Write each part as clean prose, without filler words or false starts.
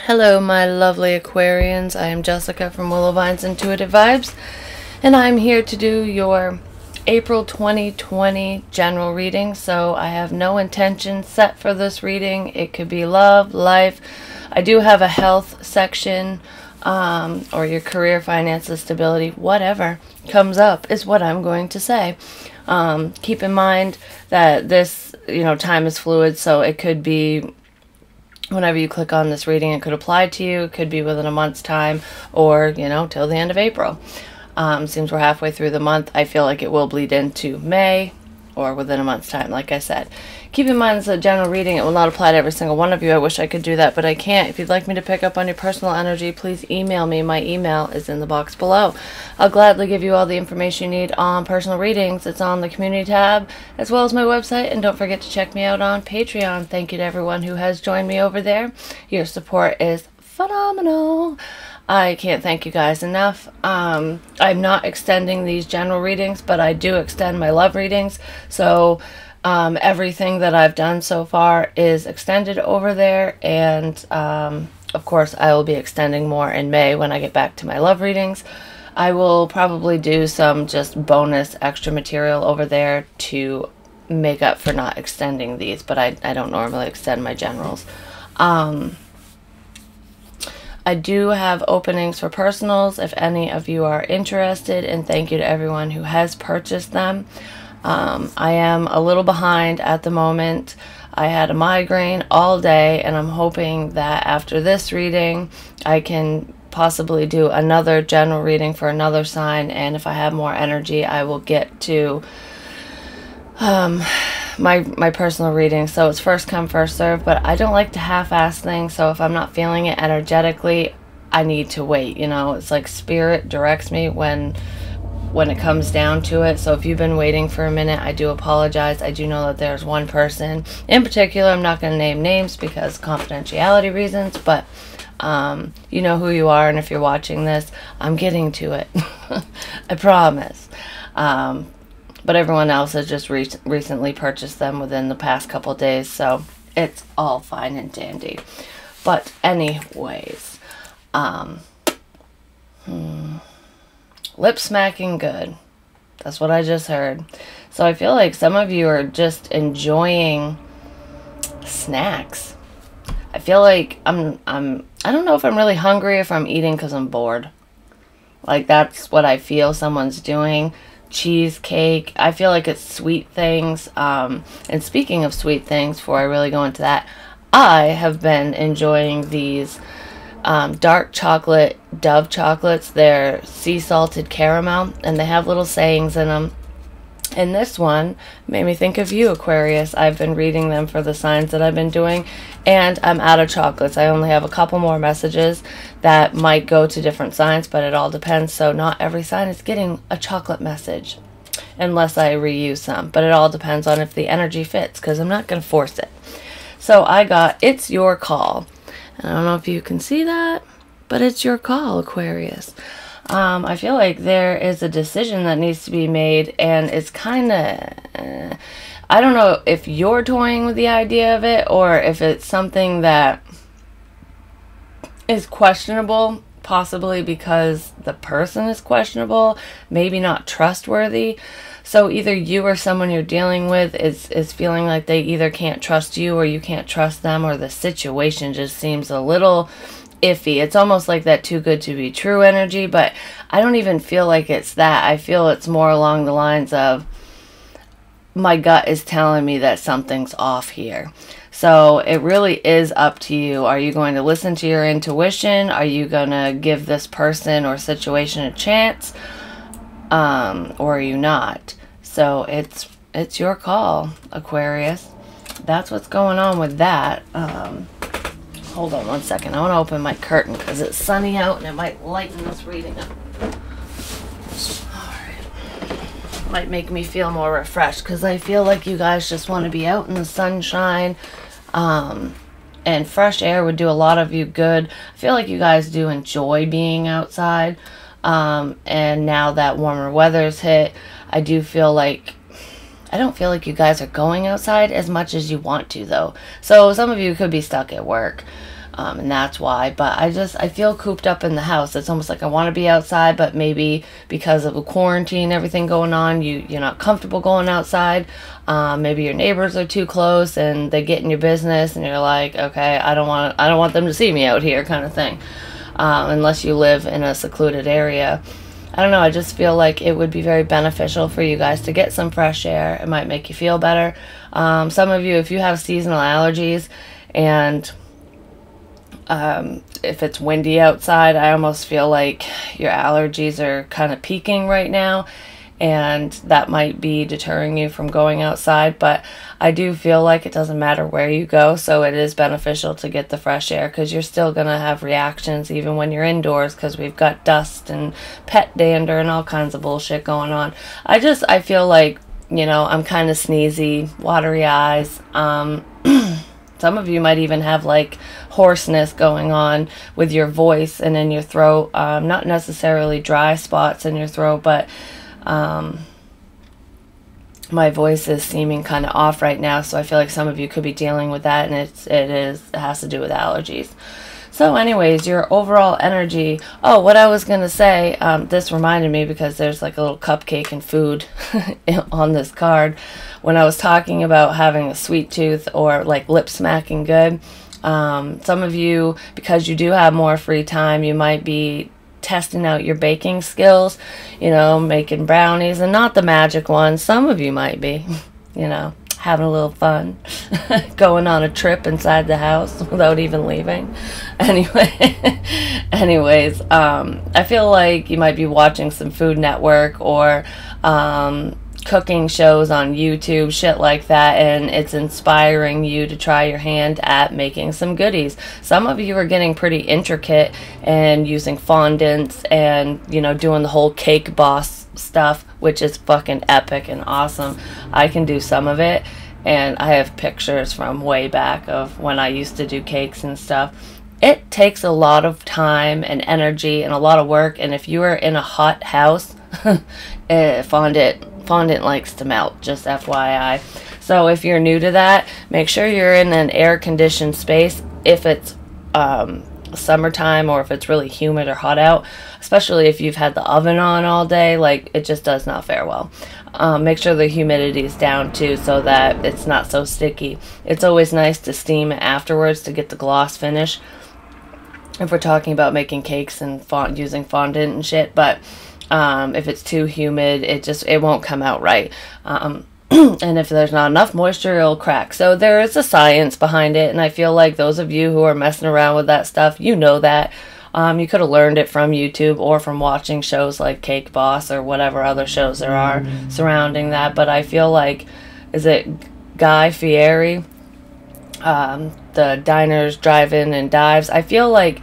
Hello, my lovely Aquarians. I am Jessica from Willow Vine's Intuitive Vibes, and I'm here to do your April 2020 general reading. So I have no intention set for this reading. It could be love, life. I do have a health section, or your career, finances, stability, whatever comes up is what I'm going to say. Keep in mind that this, time is fluid, so it could be whenever you click on this reading, it could apply to you. It could be within a month's time or, till the end of April. Seems we're halfway through the month. I feel like it will bleed into May or within a month's time, like I said. Keep in mind, it's a general reading. It will not apply to every single one of you. I wish I could do that, but I can't. If you'd like me to pick up on your personal energy, please email me. My email is in the box below. I'll gladly give you all the information you need on personal readings. It's on the community tab, as well as my website. And don't forget to check me out on Patreon. Thank you to everyone who has joined me over there. Your support is phenomenal. I can't thank you guys enough. I'm not extending these general readings, but I do extend my love readings. So everything that I've done so far is extended over there, and of course I will be extending more in May when I get back to my love readings. I will probably do some just bonus extra material over there to make up for not extending these, but I don't normally extend my generals. I do have openings for personals if any of you are interested, and thank you to everyone who has purchased them. I am a little behind at the moment. I had a migraine all day, and I'm hoping that after this reading I can possibly do another general reading for another sign, and if I have more energy I will get to my personal reading. So it's first come, first serve, but I don't like to half-ass things, so if I'm not feeling it energetically, I need to wait. It's like spirit directs me when it comes down to it. So if you've been waiting for a minute, I do apologize. I do know that there's one person in particular, I'm not going to name names because confidentiality reasons, but you know who you are, and if you're watching this, I'm getting to it. I promise. But everyone else has just recently purchased them within the past couple days, so it's all fine and dandy. But anyways, lip smacking good. That's what I just heard. So I feel like some of you are just enjoying snacks. I feel like I don't know if I'm really hungry or if I'm eating because I'm bored. Like, that's what I feel someone's doing. Cheesecake. I feel like it's sweet things. And speaking of sweet things, before I really go into that, I have been enjoying these dark chocolate Dove chocolates. They're sea salted caramel, and they have little sayings in them. And this one made me think of you, Aquarius. I've been reading them for the signs that I've been doing, and I'm out of chocolates. I only have a couple more messages that might go to different signs, but it all depends. So not every sign is getting a chocolate message unless I reuse some, but it all depends on if the energy fits, because I'm not going to force it. So I got It's Your Call. And I don't know if you can see that, but it's your call, Aquarius. I feel like there is a decision that needs to be made, and it's kind of, I don't know if you're toying with the idea of it, or if it's something that is questionable, possibly because the person is questionable, maybe not trustworthy. So either you or someone you're dealing with is feeling like they either can't trust you or you can't trust them, or the situation just seems a little iffy. It's almost like that too good to be true energy, but I don't even feel like it's that. I feel it's more along the lines of my gut is telling me that something's off here. So it really is up to you. Are you going to listen to your intuition? Are you going to give this person or situation a chance? Or are you not? So it's your call, Aquarius. That's what's going on with that. Hold on one second. I want to open my curtain because it's sunny out and it might lighten this reading up. Alright. Might make me feel more refreshed because I feel like you guys just want to be out in the sunshine. And fresh air would do a lot of you good. I feel like you guys do enjoy being outside. And now that warmer weather's hit, I do feel like I don't feel like you guys are going outside as much as you want to, though. So some of you could be stuck at work. And that's why. But I feel cooped up in the house. It's almost like I want to be outside, but maybe because of the quarantine, everything going on, you're not comfortable going outside. Maybe your neighbors are too close and they get in your business, and you're like, okay, I don't want them to see me out here, kind of thing. Unless you live in a secluded area. I don't know, I just feel like it would be very beneficial for you guys to get some fresh air. It might make you feel better. Some of you, if you have seasonal allergies, and if it's windy outside, I almost feel like your allergies are kind of peaking right now, and that might be deterring you from going outside. But I do feel like it doesn't matter where you go, so it is beneficial to get the fresh air, because you're still going to have reactions even when you're indoors, because we've got dust and pet dander and all kinds of bullshit going on. I feel like, you know, I'm kind of sneezy, watery eyes. Some of you might even have like hoarseness going on with your voice and in your throat. Not necessarily dry spots in your throat, but my voice is seeming kind of off right now, so I feel like some of you could be dealing with that, and it has to do with allergies. So anyways, your overall energy. Oh, what I was going to say, this reminded me, because there's like a little cupcake and food on this card. When I was talking about having a sweet tooth or like lip smacking good, some of you, because you do have more free time, you might be testing out your baking skills, you know, making brownies, and not the magic ones. Some of you might be, you know, having a little fun, going on a trip inside the house without even leaving. Anyways, I feel like you might be watching some Food Network or cooking shows on YouTube, shit like that, and it's inspiring you to try your hand at making some goodies. Some of you are getting pretty intricate and using fondants and, you know, doing the whole cake boss stuff, which is fucking epic and awesome. I can do some of it, and I have pictures from way back of when I used to do cakes and stuff. It takes a lot of time and energy and a lot of work, and if you are in a hot house, fondant likes to melt, just FYI. So if you're new to that, make sure you're in an air-conditioned space if it's summertime, or if it's really humid or hot out, especially if you've had the oven on all day. Like, it just does not fare well. Make sure the humidity is down too, so that it's not so sticky. It's always nice to steam it afterwards to get the gloss finish, if we're talking about making cakes and using fondant and shit. But if it's too humid, it won't come out right. And if there's not enough moisture, it'll crack. So there is a science behind it, and I feel like those of you who are messing around with that stuff, you know that. You could have learned it from YouTube or from watching shows like Cake Boss or whatever other shows there are surrounding that. But I feel like, is it Guy Fieri? The Diners, Drive-In, and Dives. I feel like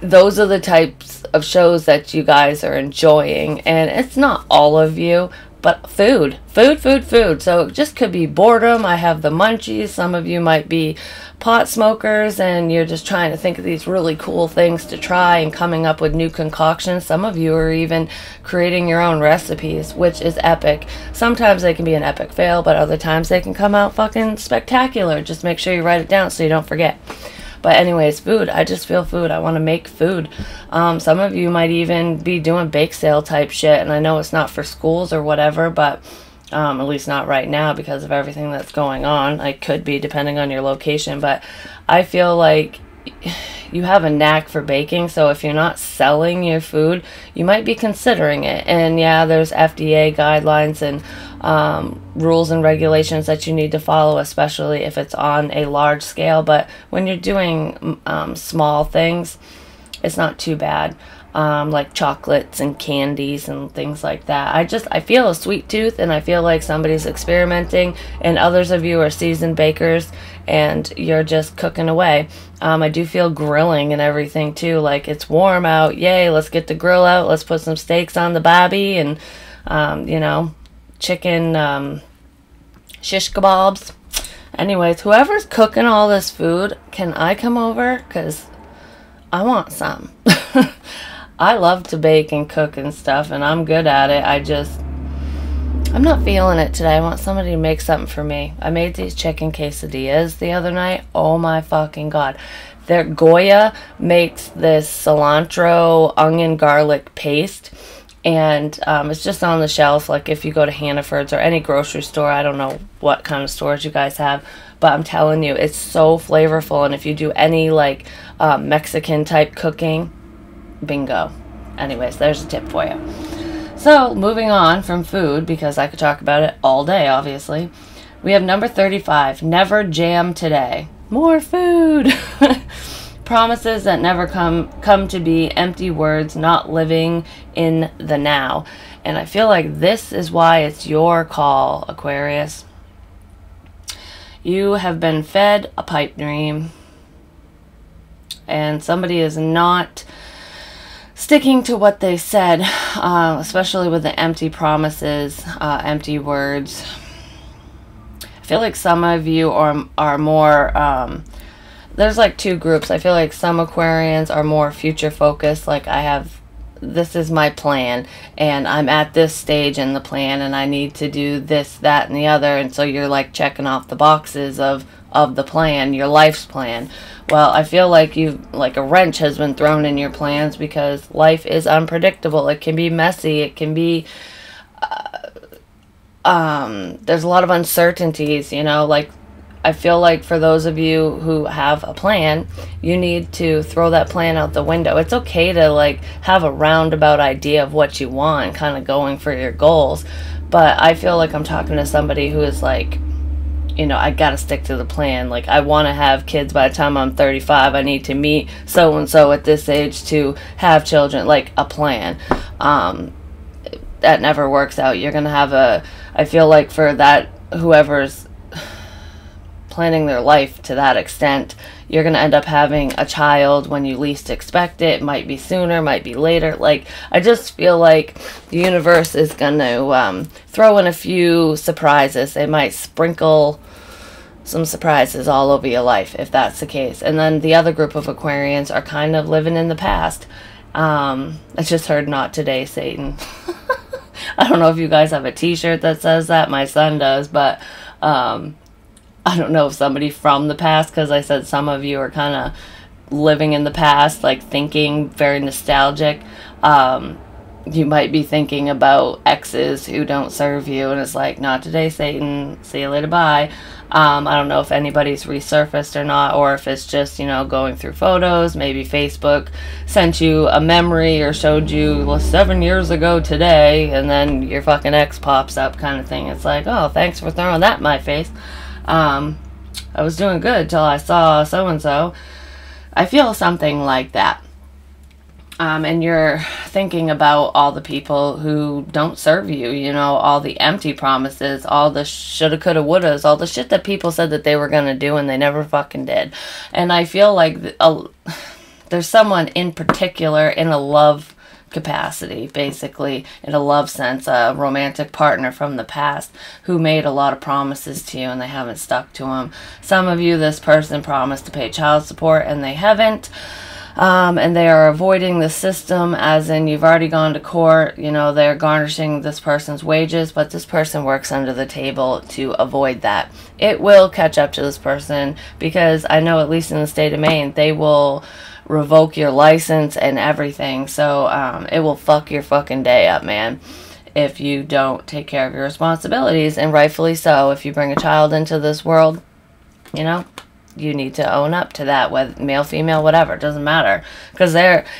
those are the types of shows that you guys are enjoying, and it's not all of you, but food. So it just could be boredom. I have the munchies. Some of you might be pot smokers, and you're just trying to think of these really cool things to try and coming up with new concoctions. Some of you are even creating your own recipes, which is epic. Sometimes they can be an epic fail, but other times they can come out fucking spectacular. Just make sure you write it down so you don't forget. But anyways, food. I just feel food. I want to make food. Some of you might even be doing bake sale type shit, and I know it's not for schools or whatever, but at least not right now because of everything that's going on. I could be, depending on your location, but I feel like you have a knack for baking, so if you're not selling your food, you might be considering it. And yeah, there's FDA guidelines and rules and regulations that you need to follow, especially if it's on a large scale. But when you're doing small things, it's not too bad. Like chocolates and candies and things like that. I feel a sweet tooth, and I feel like somebody's experimenting, and others of you are seasoned bakers and you're just cooking away. I do feel grilling and everything too. Like, it's warm out, yay, let's get the grill out, let's put some steaks on the barbie, and you know, chicken shish kebabs. Anyways, whoever's cooking all this food, can I come over? Because I want some. I love to bake and cook and stuff, and I'm good at it. I'm not feeling it today. I want somebody to make something for me. I made these chicken quesadillas the other night. Oh my fucking god. Their Goya makes this cilantro, onion, garlic paste. And it's just on the shelf. Like if you go to Hannaford's or any grocery store, I don't know what kind of stores you guys have. But I'm telling you, it's so flavorful. And if you do any like Mexican type cooking, bingo. Anyways, there's a tip for you. So, moving on from food, because I could talk about it all day, obviously. We have number 35, never jam today. More food! Promises that never come to be, empty words, not living in the now. And I feel like this is why it's your call, Aquarius. You have been fed a pipe dream, and somebody is not sticking to what they said, especially with the empty promises, empty words. I feel like some of you are more, there's like two groups. I feel like some Aquarians are more future focused, like this is my plan, and I'm at this stage in the plan, and I need to do this, that, and the other, and so you're like checking off the boxes of the plan, your life's plan. Well, I feel like a wrench has been thrown in your plans, because life is unpredictable. It can be messy. It can be, there's a lot of uncertainties, you know, like, I feel like for those of you who have a plan, you need to throw that plan out the window. It's okay to like have a roundabout idea of what you want, kind of going for your goals. But I feel like I'm talking to somebody who is like, you know, I gotta stick to the plan. Like, I want to have kids by the time I'm 35. I need to meet so-and-so at this age to have children. Like, a plan. That never works out. You're gonna have I feel like for that, whoever's planning their life to that extent, you're gonna end up having a child when you least expect it. It might be sooner, might be later. Like, I just feel like the universe is gonna throw in a few surprises. They might sprinkle some surprises all over your life if that's the case. And then the other group of Aquarians are kind of living in the past. I just heard "not today, Satan." I don't know if you guys have a t-shirt that says that. My son does, but I don't know if somebody from the past, because I said some of you are kind of living in the past, like thinking very nostalgic. You might be thinking about exes who don't serve you, and it's like, "Not today, Satan. See you later, bye." I don't know if anybody's resurfaced or not, or if it's just, you know, going through photos. Maybe Facebook sent you a memory or showed you 7 years ago today, and then your fucking ex pops up, kind of thing. It's like, oh, thanks for throwing that in my face. I was doing good till I saw so-and-so. I feel something like that. And you're thinking about all the people who don't serve you, you know, all the empty promises, all the shoulda, coulda, wouldas, all the shit that people said that they were going to do and they never fucking did. And I feel like there's someone in particular in a love capacity, basically, in a love sense, a romantic partner from the past who made a lot of promises to you and they haven't stuck to them. Some of you, this person promised to pay child support and they haven't. And they are avoiding the system, as in you've already gone to court, you know, they're garnishing this person's wages, but this person works under the table to avoid that. It will catch up to this person, because I know, at least in the state of Maine, they will revoke your license and everything. So it will fuck your fucking day up, man, if you don't take care of your responsibilities. And rightfully so. If you bring a child into this world, you know, you need to own up to that, whether male, female, whatever, it doesn't matter. Because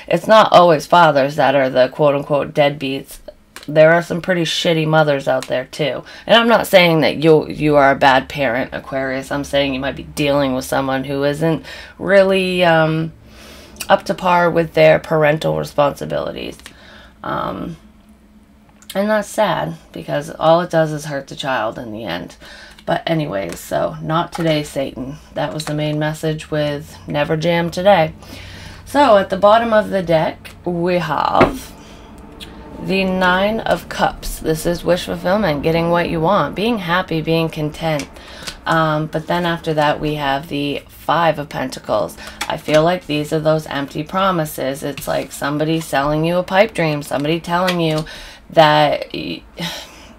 it's not always fathers that are the quote-unquote deadbeats. There are some pretty shitty mothers out there too. And I'm not saying that you are a bad parent, Aquarius. I'm saying you might be dealing with someone who isn't really up to par with their parental responsibilities. And that's sad, because all it does is hurt the child in the end. But anyways, so not today, Satan. That was the main message with never jam today. So at the bottom of the deck, we have the 9 of Cups. This is wish fulfillment, getting what you want, being happy, being content. But then after that, we have the 5 of Pentacles. I feel like these are those empty promises. It's like somebody selling you a pipe dream, somebody telling you that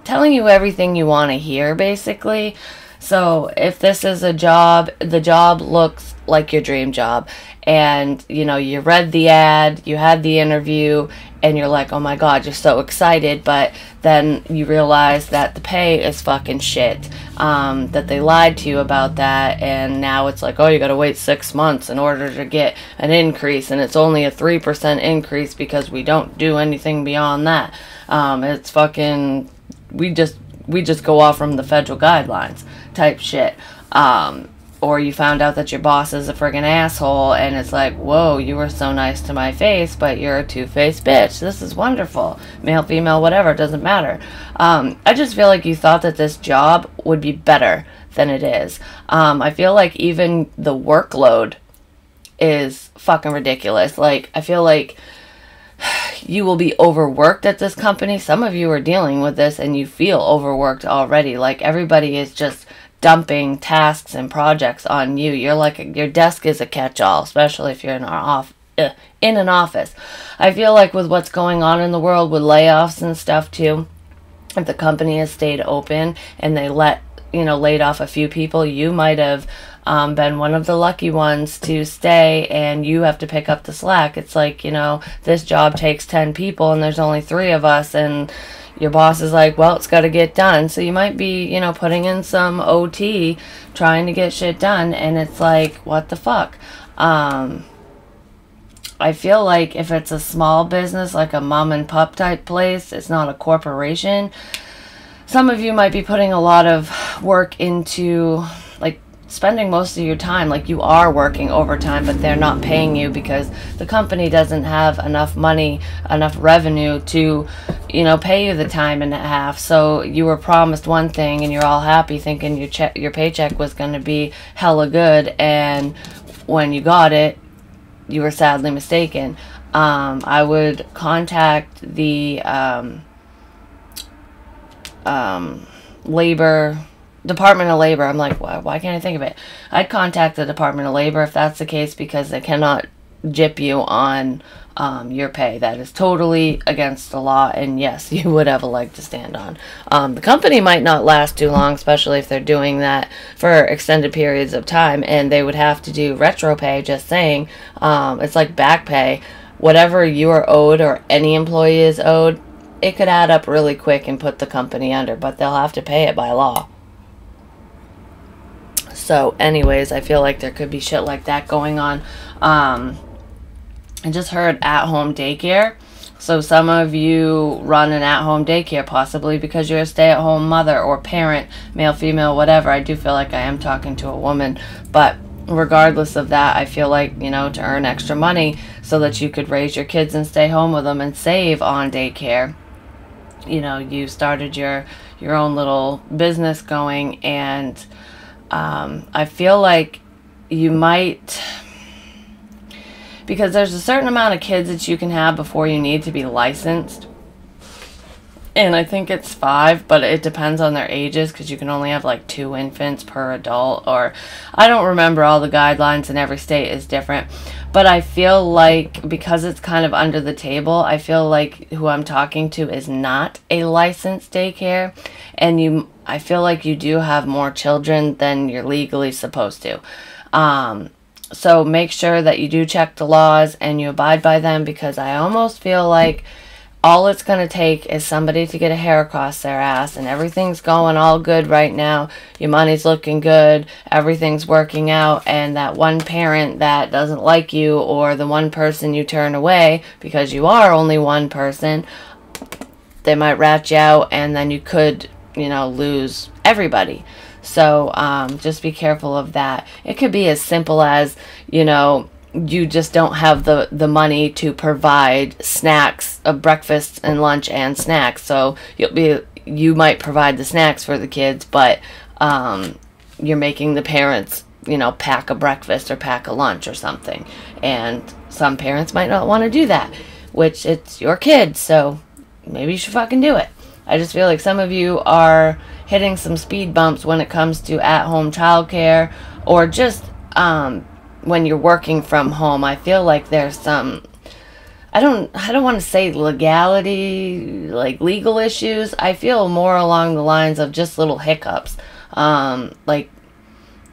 telling you everything you want to hear, basically. So if this is a job, the job looks like your dream job, and you read the ad, you had the interview, and you're like, oh my god, you're so excited, but then you realize that the pay is fucking shit, that they lied to you about that, and now it's like, oh, you gotta wait 6 months in order to get an increase, and it's only a 3% increase because we don't do anything beyond that. It's fucking, we just go off from the federal guidelines type shit. Or you found out that your boss is a friggin' asshole, and it's like, whoa, you were so nice to my face, but you're a two-faced bitch. This is wonderful. Male, female, whatever, it doesn't matter. I just feel like you thought that this job would be better than it is. I feel like even the workload is fucking ridiculous. Like, I feel like you will be overworked at this company. Some of you are dealing with this and you feel overworked already. Like, everybody is just dumping tasks and projects on you. You're like, your desk is a catch-all, especially if you're in an office. I feel like with what's going on in the world with layoffs and stuff too, if the company has stayed open and they laid off a few people, you might have been one of the lucky ones to stay, and you have to pick up the slack. It's like, this job takes 10 people and there's only 3 of us, and your boss is like, well, it's got to get done. So you might be, putting in some OT trying to get shit done, and it's like, what the fuck? I feel like if it's a small business, like a mom and pop type place, it's not a corporation, some of you might be putting a lot of work into, like, spending most of your time, like you are working overtime, but they're not paying you because the company doesn't have enough money, enough revenue to, pay you the time and a half. So you were promised one thing and you're all happy thinking your paycheck was going to be hella good, and when you got it, you were sadly mistaken. I would contact the Department of Labor. I'm like, why can't I think of it? I'd contact the Department of Labor if that's the case, because they cannot gyp you on your pay. That is totally against the law, and yes, you would have a leg to stand on. The company might not last too long, especially if they're doing that for extended periods of time, and they would have to do retro pay, just saying. It's like back pay. Whatever you are owed or any employee is owed, it could add up really quick and put the company under, but they'll have to pay it by law. So anyways, I feel like there could be shit like that going on. I just heard at-home daycare. So some of you run an at-home daycare, possibly because you're a stay-at-home mother or parent, male, female, whatever. I do feel like I am talking to a woman, but regardless of that, I feel like, to earn extra money so that you could raise your kids and stay home with them and save on daycare. You started your own little business going, and I feel like you might, because there's a certain amount of kids that you can have before you need to be licensed, and I think it's 5, but it depends on their ages, because you can only have like 2 infants per adult, or I don't remember, all the guidelines in every state is different. But I feel like because it's kind of under the table, I feel like who I'm talking to is not a licensed daycare, and I feel like you do have more children than you're legally supposed to. So make sure that you do check the laws and you abide by them, because I almost feel like all it's going to take is somebody to get a hair across their ass, and everything's going all good right now. Your money's looking good. Everything's working out. And that one parent that doesn't like you, or the one person you turn away because you are only one person, they might rat you out, and then you could, lose everybody. So just be careful of that. It could be as simple as, you just don't have the money to provide snacks, breakfast and lunch and snacks. So you might provide the snacks for the kids, but you're making the parents, pack a breakfast or pack a lunch or something. And some parents might not want to do that, which it's your kid, so maybe you should fucking do it. I just feel like some of you are hitting some speed bumps when it comes to at-home childcare, or just when you're working from home. I feel like there's some, I don't want to say legality, like legal issues. I feel more along the lines of just little hiccups. Like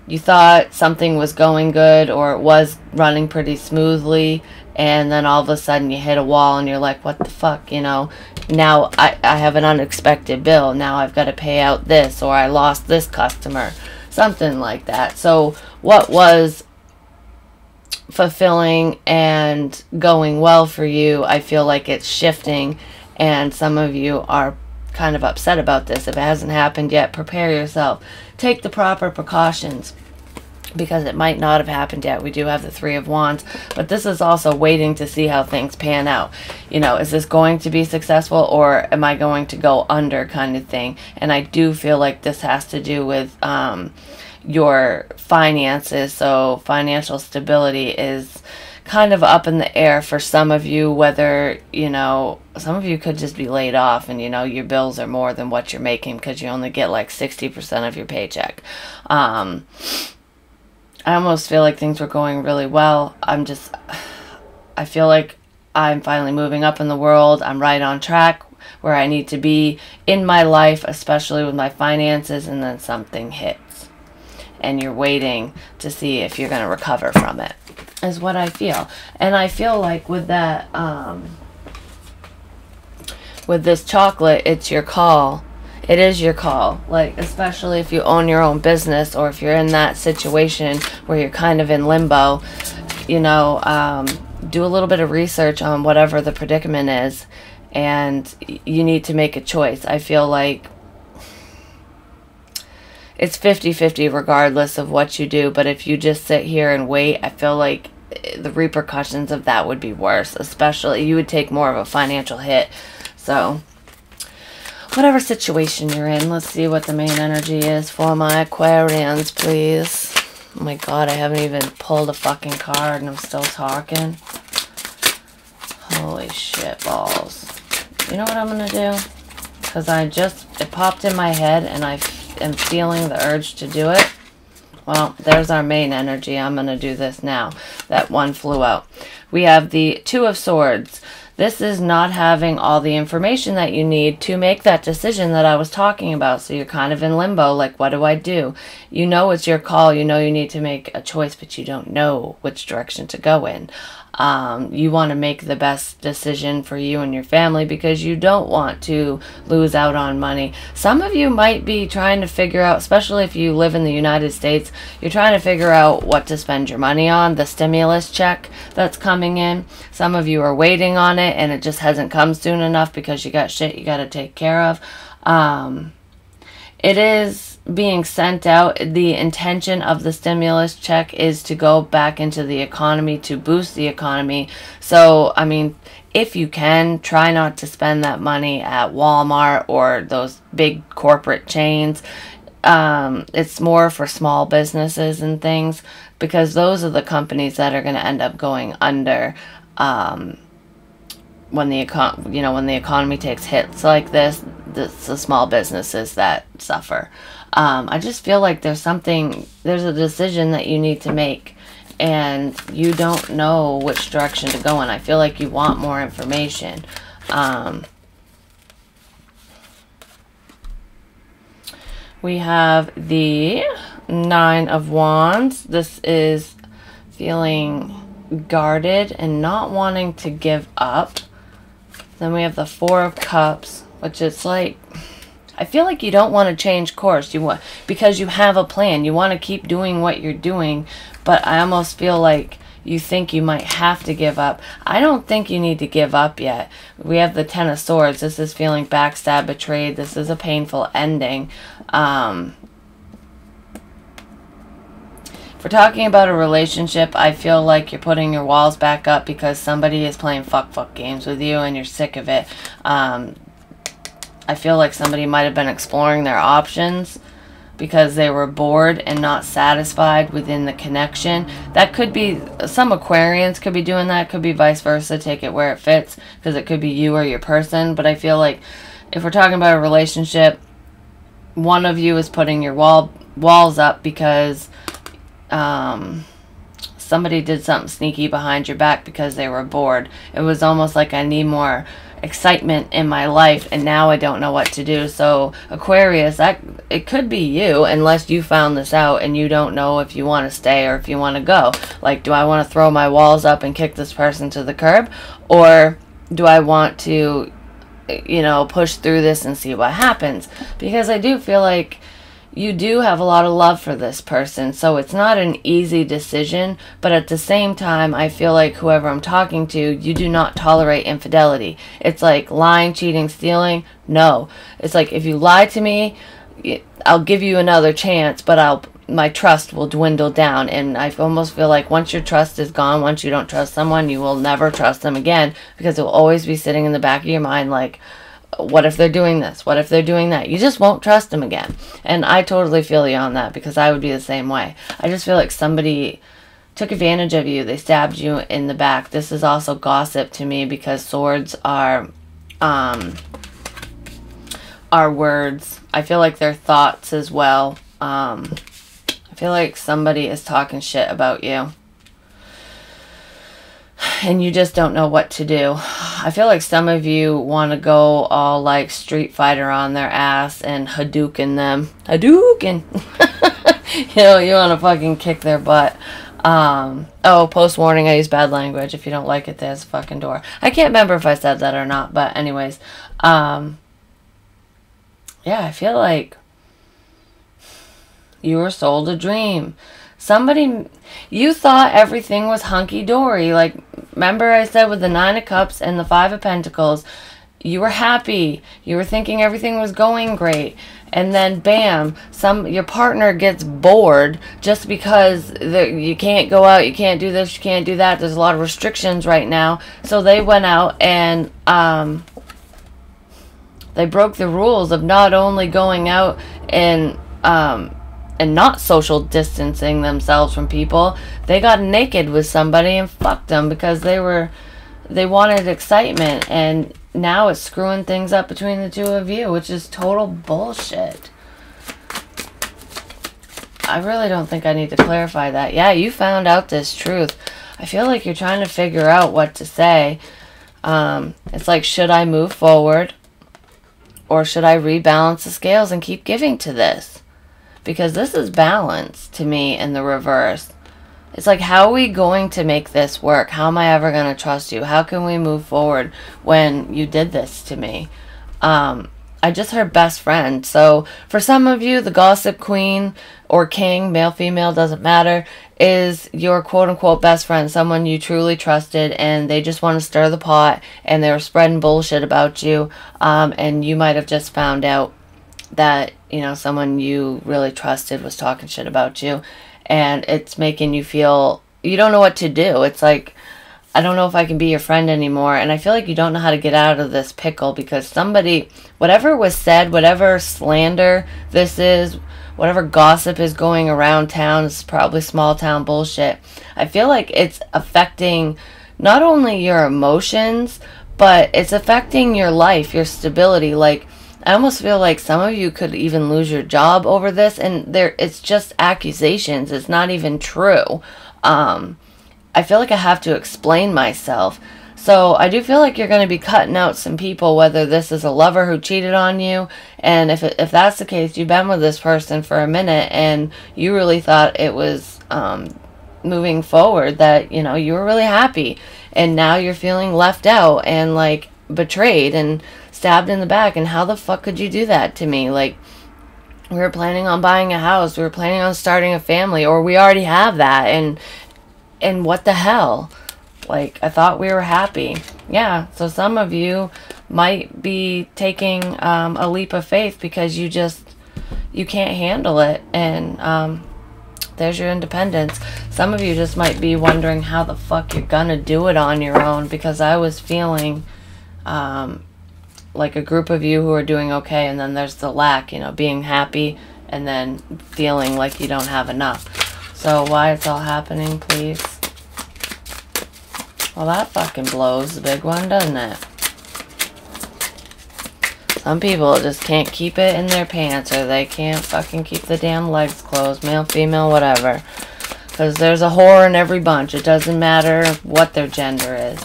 you thought something was going good or it was running pretty smoothly, and then all of a sudden you hit a wall and you're like, what the fuck, you know? Now I have an unexpected bill. Now I've got to pay out this, or I lost this customer. Something like that. So what was fulfilling and going well for you, I feel like it's shifting, and some of you are kind of upset about this. If it hasn't happened yet, prepare yourself. Take the proper precautions, because it might not have happened yet. We do have the Three of Wands, but this is also waiting to see how things pan out. You know, is this going to be successful, or am I going to go under, kind of thing? And I do feel like this has to do with your finances. So financial stability is kind of up in the air for some of you, whether, you know, some of you could just be laid off and, you know, your bills are more than what you're making because you only get like 60% of your paycheck. I almost feel like things were going really well. I feel like I'm finally moving up in the world. I'm right on track where I need to be in my life, especially with my finances, and then something hits. And you're waiting to see if you're going to recover from it, is what I feel. And I feel like with that, with this chocolate, it's your call. It is your call. Like, especially if you own your own business, or if you're in that situation where you're kind of in limbo, you know, do a little bit of research on whatever the predicament is, and you need to make a choice. I feel like it's 50-50 regardless of what you do, but if you just sit here and wait, I feel like the repercussions of that would be worse. Especially, you would take more of a financial hit. So whatever situation you're in, let's see what the main energy is for my Aquarians, please. Oh my god, I haven't even pulled a fucking card and I'm still talking. Holy shit balls. You know what I'm gonna do? Because it popped in my head and I am feeling the urge to do it. Well, there's our main energy. I'm gonna do this now. That one flew out. We have the Two of Swords. This is not having all the information that you need to make that decision that I was talking about. So you're kind of in limbo, like, what do I do? You know it's your call. You know you need to make a choice, but you don't know which direction to go in. You want to make the best decision for you and your family because you don't want to lose out on money. Some of you might be trying to figure out, especially if you live in the United States, you're trying to figure out what to spend your money on, the stimulus check that's coming in. Some of you are waiting on it and it just hasn't come soon enough because you got shit you got to take care of. It is being sent out. The intention of the stimulus check is to go back into the economy, to boost the economy. So, I mean, if you can, try not to spend that money at Walmart or those big corporate chains. It's more for small businesses and things, because those are the companies that are going to end up going under when the economy takes hits like this. It's the small businesses that suffer. I just feel like there's a decision that you need to make, and you don't know which direction to go in. I feel like you want more information. We have the Nine of Wands. This is feeling guarded and not wanting to give up. Then we have the Four of Cups, which is like, I feel like you don't want to change course. Because you have a plan. You want to keep doing what you're doing, but I almost feel like you think you might have to give up. I don't think you need to give up yet. We have the Ten of Swords. This is feeling backstabbed, betrayed. This is a painful ending. If we're talking about a relationship, I feel like you're putting your walls back up because somebody is playing fuck games with you and you're sick of it. I feel like somebody might have been exploring their options because they were bored and not satisfied within the connection. That could be, some Aquarians could be doing that. Could be vice versa. Take it where it fits, because it could be you or your person. But I feel like if we're talking about a relationship, one some somebody did something sneaky behind your back because they were bored. It was almost like I need more excitement in my life, and now I don't know what to do. So Aquarius, it could be you, unless you found this out and you don't know if you want to stay or if you want to go. Like, do I want to throw my walls up and kick this person to the curb, or do I want to, you know, push through this and see what happens? Because I do feel like you do have a lot of love for this person, so it's not an easy decision, but at the same time, I feel like whoever I'm talking to, you do not tolerate infidelity. It's like lying, cheating, stealing. No. It's like, if you lie to me, I'll give you another chance, but my trust will dwindle down, and I almost feel like once your trust is gone, once you don't trust someone, you will never trust them again, because it will always be sitting in the back of your mind like, what if they're doing this? What if they're doing that? You just won't trust them again. And I totally feel you on that, because I would be the same way. I just feel like somebody took advantage of you. They stabbed you in the back. This is also gossip to me, because swords are words. I feel like they're thoughts as well. I feel like somebody is talking shit about you, and you just don't know what to do. I feel like some of you want to go all like Street Fighter on their ass and Hadouken them. Hadouken! You know, you want to fucking kick their butt. Oh, post warning, I use bad language. If you don't like it, there's a fucking door. I can't remember if I said that or not, but anyways. Yeah, I feel like you were sold a dream. Somebody, you thought everything was hunky-dory. Like, remember I said with the 9 of Cups and the 5 of Pentacles, you were happy. You were thinking everything was going great. And then, bam, your partner gets bored just because you can't go out, you can't do this, you can't do that. There's a lot of restrictions right now. So they went out and they broke the rules of not only going out and not social distancing themselves from people. They got naked with somebody and fucked them because they wanted excitement, and now it's screwing things up between the two of you, which is total bullshit. I really don't think I need to clarify that. Yeah, you found out this truth. I feel like you're trying to figure out what to say. It's like, should I move forward, or should I rebalance the scales and keep giving to this? Because this is balance to me in the reverse. It's like, how are we going to make this work? How am I ever going to trust you? How can we move forward when you did this to me? I just heard best friend. So for some of you, the gossip queen or king, male, female, doesn't matter, is your quote-unquote best friend, someone you truly trusted, and they just want to stir the pot, and they were spreading bullshit about you, and you might have just found out that, you know, someone you really trusted was talking shit about you, and it's making you feel you don't know what to do. It's like, I don't know if I can be your friend anymore, and I feel like you don't know how to get out of this pickle, because somebody, whatever was said, whatever slander this is, whatever gossip is going around town, it's probably small town bullshit. I feel like it's affecting not only your emotions, but it's affecting your life, your stability. Like, I almost feel like some of you could even lose your job over this, and it's just accusations. It's not even true. I feel like I have to explain myself. So I do feel like you're going to be cutting out some people, whether this is a lover who cheated on you, and if that's the case, you've been with this person for a minute, and you really thought it was moving forward, that, you know, you were really happy, and now you're feeling left out and, like, betrayed and stabbed in the back. And how the fuck could you do that to me? Like, we were planning on buying a house, we were planning on starting a family, or we already have that, and what the hell? Like, I thought we were happy. Yeah, so some of you might be taking a leap of faith because you can't handle it, and there's your independence. Some of you just might be wondering how the fuck you're gonna do it on your own, because I was feeling like a group of you who are doing okay, and then there's the lack, you know, being happy and then feeling like you don't have enough. So why it's all happening, please? Well, that fucking blows the big one, doesn't it? Some people just can't keep it in their pants, or they can't fucking keep the damn legs closed, male, female, whatever. Because there's a whore in every bunch. It doesn't matter what their gender is.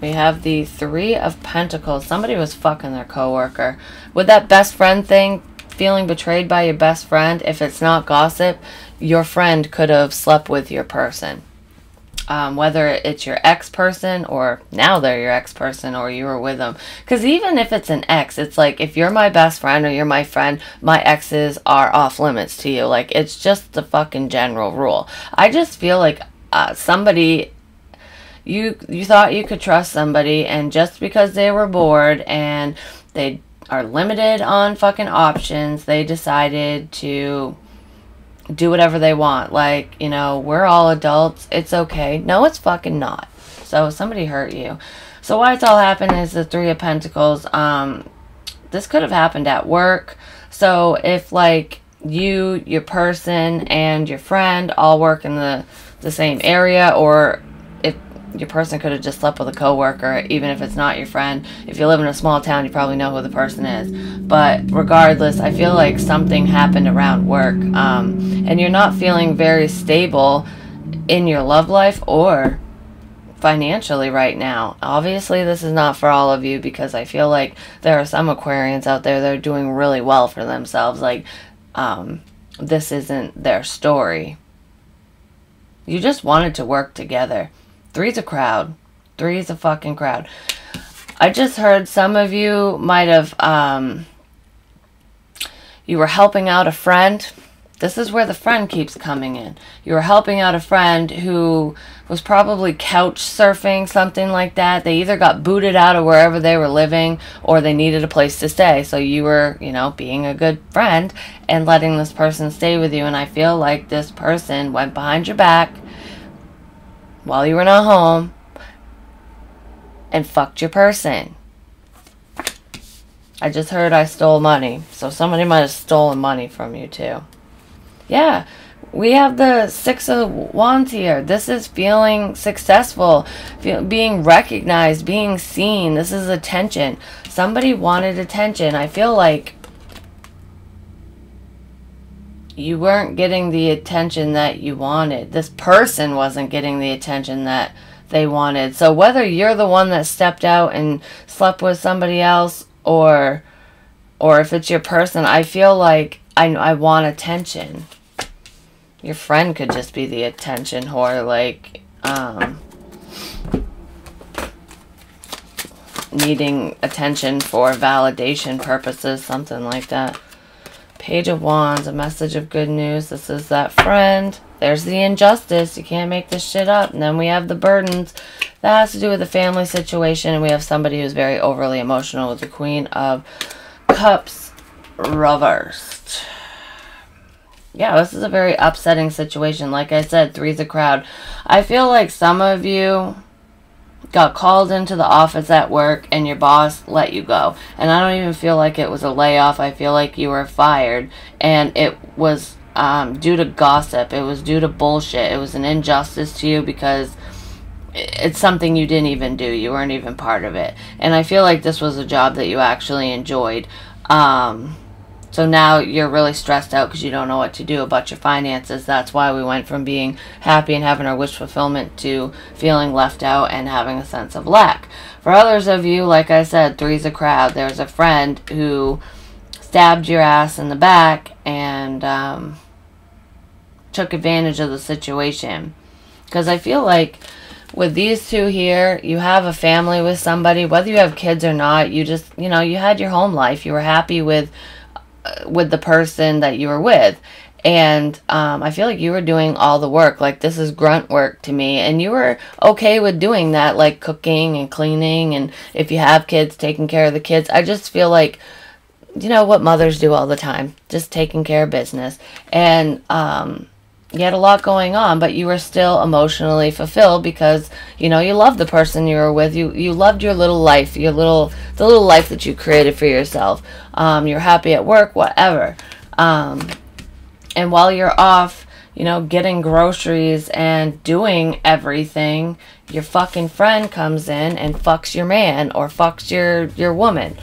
We have the Three of Pentacles. Somebody was fucking their coworker. With that best friend thing, feeling betrayed by your best friend, if it's not gossip, your friend could have slept with your person. Whether it's your ex-person or now they're your ex-person or you were with them. Because even if it's an ex, it's like if you're my best friend or you're my friend, my exes are off limits to you. Like, it's just the fucking general rule. I just feel like somebody... You thought you could trust somebody, and just because they were bored and they are limited on fucking options, they decided to do whatever they want. Like, you know, we're all adults. It's okay. No, it's fucking not. So somebody hurt you. So why it's all happened is the Three of Pentacles. This could have happened at work. So if like you, your person, and your friend all work in the same area, or if your person could have just slept with a coworker, even if it's not your friend. If you live in a small town, you probably know who the person is. But regardless, I feel like something happened around work. And you're not feeling very stable in your love life or financially right now. Obviously, this is not for all of you, because I feel like there are some Aquarians out there that are doing really well for themselves. Like, this isn't their story. You just wanted to work together. Three's a crowd. Three is a fucking crowd. I just heard some of you might have, you were helping out a friend. This is where the friend keeps coming in. You were helping out a friend who was probably couch surfing, something like that. They either got booted out of wherever they were living, or they needed a place to stay. So you were, you know, being a good friend and letting this person stay with you. And I feel like this person went behind your back while you were not home and fucked your person. I just heard I stole money. So somebody might have stolen money from you too. Yeah, we have the Six of Wands here. This is feeling successful, being recognized, being seen. This is attention. Somebody wanted attention. I feel like you weren't getting the attention that you wanted. This person wasn't getting the attention that they wanted. So whether you're the one that stepped out and slept with somebody else, or if it's your person, I feel like I want attention. Your friend could just be the attention whore, like, needing attention for validation purposes, something like that. Page of Wands, a message of good news. This is that friend. There's the injustice. You can't make this shit up. And then we have the burdens. That has to do with the family situation. And we have somebody who's very overly emotional with the Queen of Cups reversed. Yeah, this is a very upsetting situation. Like I said, three's a crowd. I feel like some of you got called into the office at work and your boss let you go. And I don't even feel like it was a layoff. I feel like you were fired. And it was due to gossip. It was due to bullshit. It was an injustice to you because it's something you didn't even do. You weren't even part of it. And I feel like this was a job that you actually enjoyed. So now you're really stressed out because you don't know what to do about your finances. That's why we went from being happy and having our wish fulfillment to feeling left out and having a sense of lack. For others of you, like I said, three's a crowd. There's a friend who stabbed your ass in the back and took advantage of the situation. Because I feel like with these two here, you have a family with somebody. Whether you have kids or not, you just, you know, you had your home life. You were happy with the person that you were with, and I feel like you were doing all the work. Like, this is grunt work to me, and you were okay with doing that, like cooking and cleaning, and if you have kids, taking care of the kids. I just feel like, you know, what mothers do all the time, just taking care of business. And you had a lot going on, but you were still emotionally fulfilled because, you know, you loved the person you were with. You loved your little life, the little life that you created for yourself. You're happy at work, whatever. And while you're off, you know, getting groceries and doing everything, your fucking friend comes in and fucks your man or fucks your woman.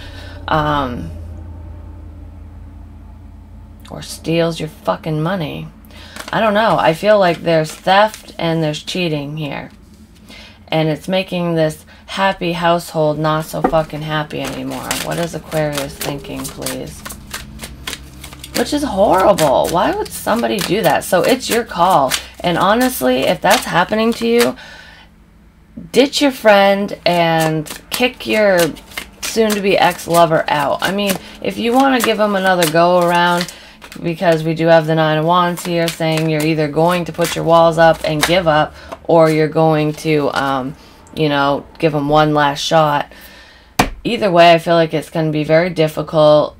or steals your fucking money. I don't know. I feel like there's theft and there's cheating here. And it's making this happy household not so fucking happy anymore. What is Aquarius thinking, please? Which is horrible. Why would somebody do that? So it's your call. And honestly, if that's happening to you, ditch your friend and kick your soon-to-be ex-lover out. I mean, if you want to give him another go-around, because we do have the Nine of Wands here saying you're either going to put your walls up and give up, or you're going to, you know, give him one last shot. Either way, I feel like it's going to be very difficult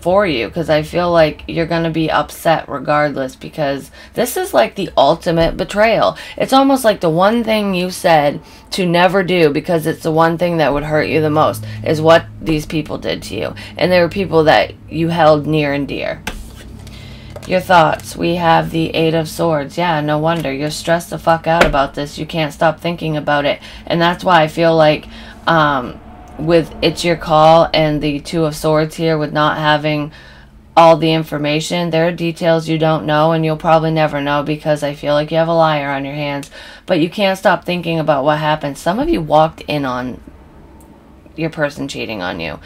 for you, because I feel like you're going to be upset regardless, because this is like the ultimate betrayal. It's almost like the one thing you said to never do, because it's the one thing that would hurt you the most, is what these people did to you. And they were people that you held near and dear. Your thoughts. We have the Eight of Swords. Yeah, no wonder. You're stressed the fuck out about this. You can't stop thinking about it. And that's why I feel like with It's Your Call and the Two of Swords here, with not having all the information, there are details you don't know, and you'll probably never know, because I feel like you have a liar on your hands. But you can't stop thinking about what happened. Some of you walked in on your person cheating on you,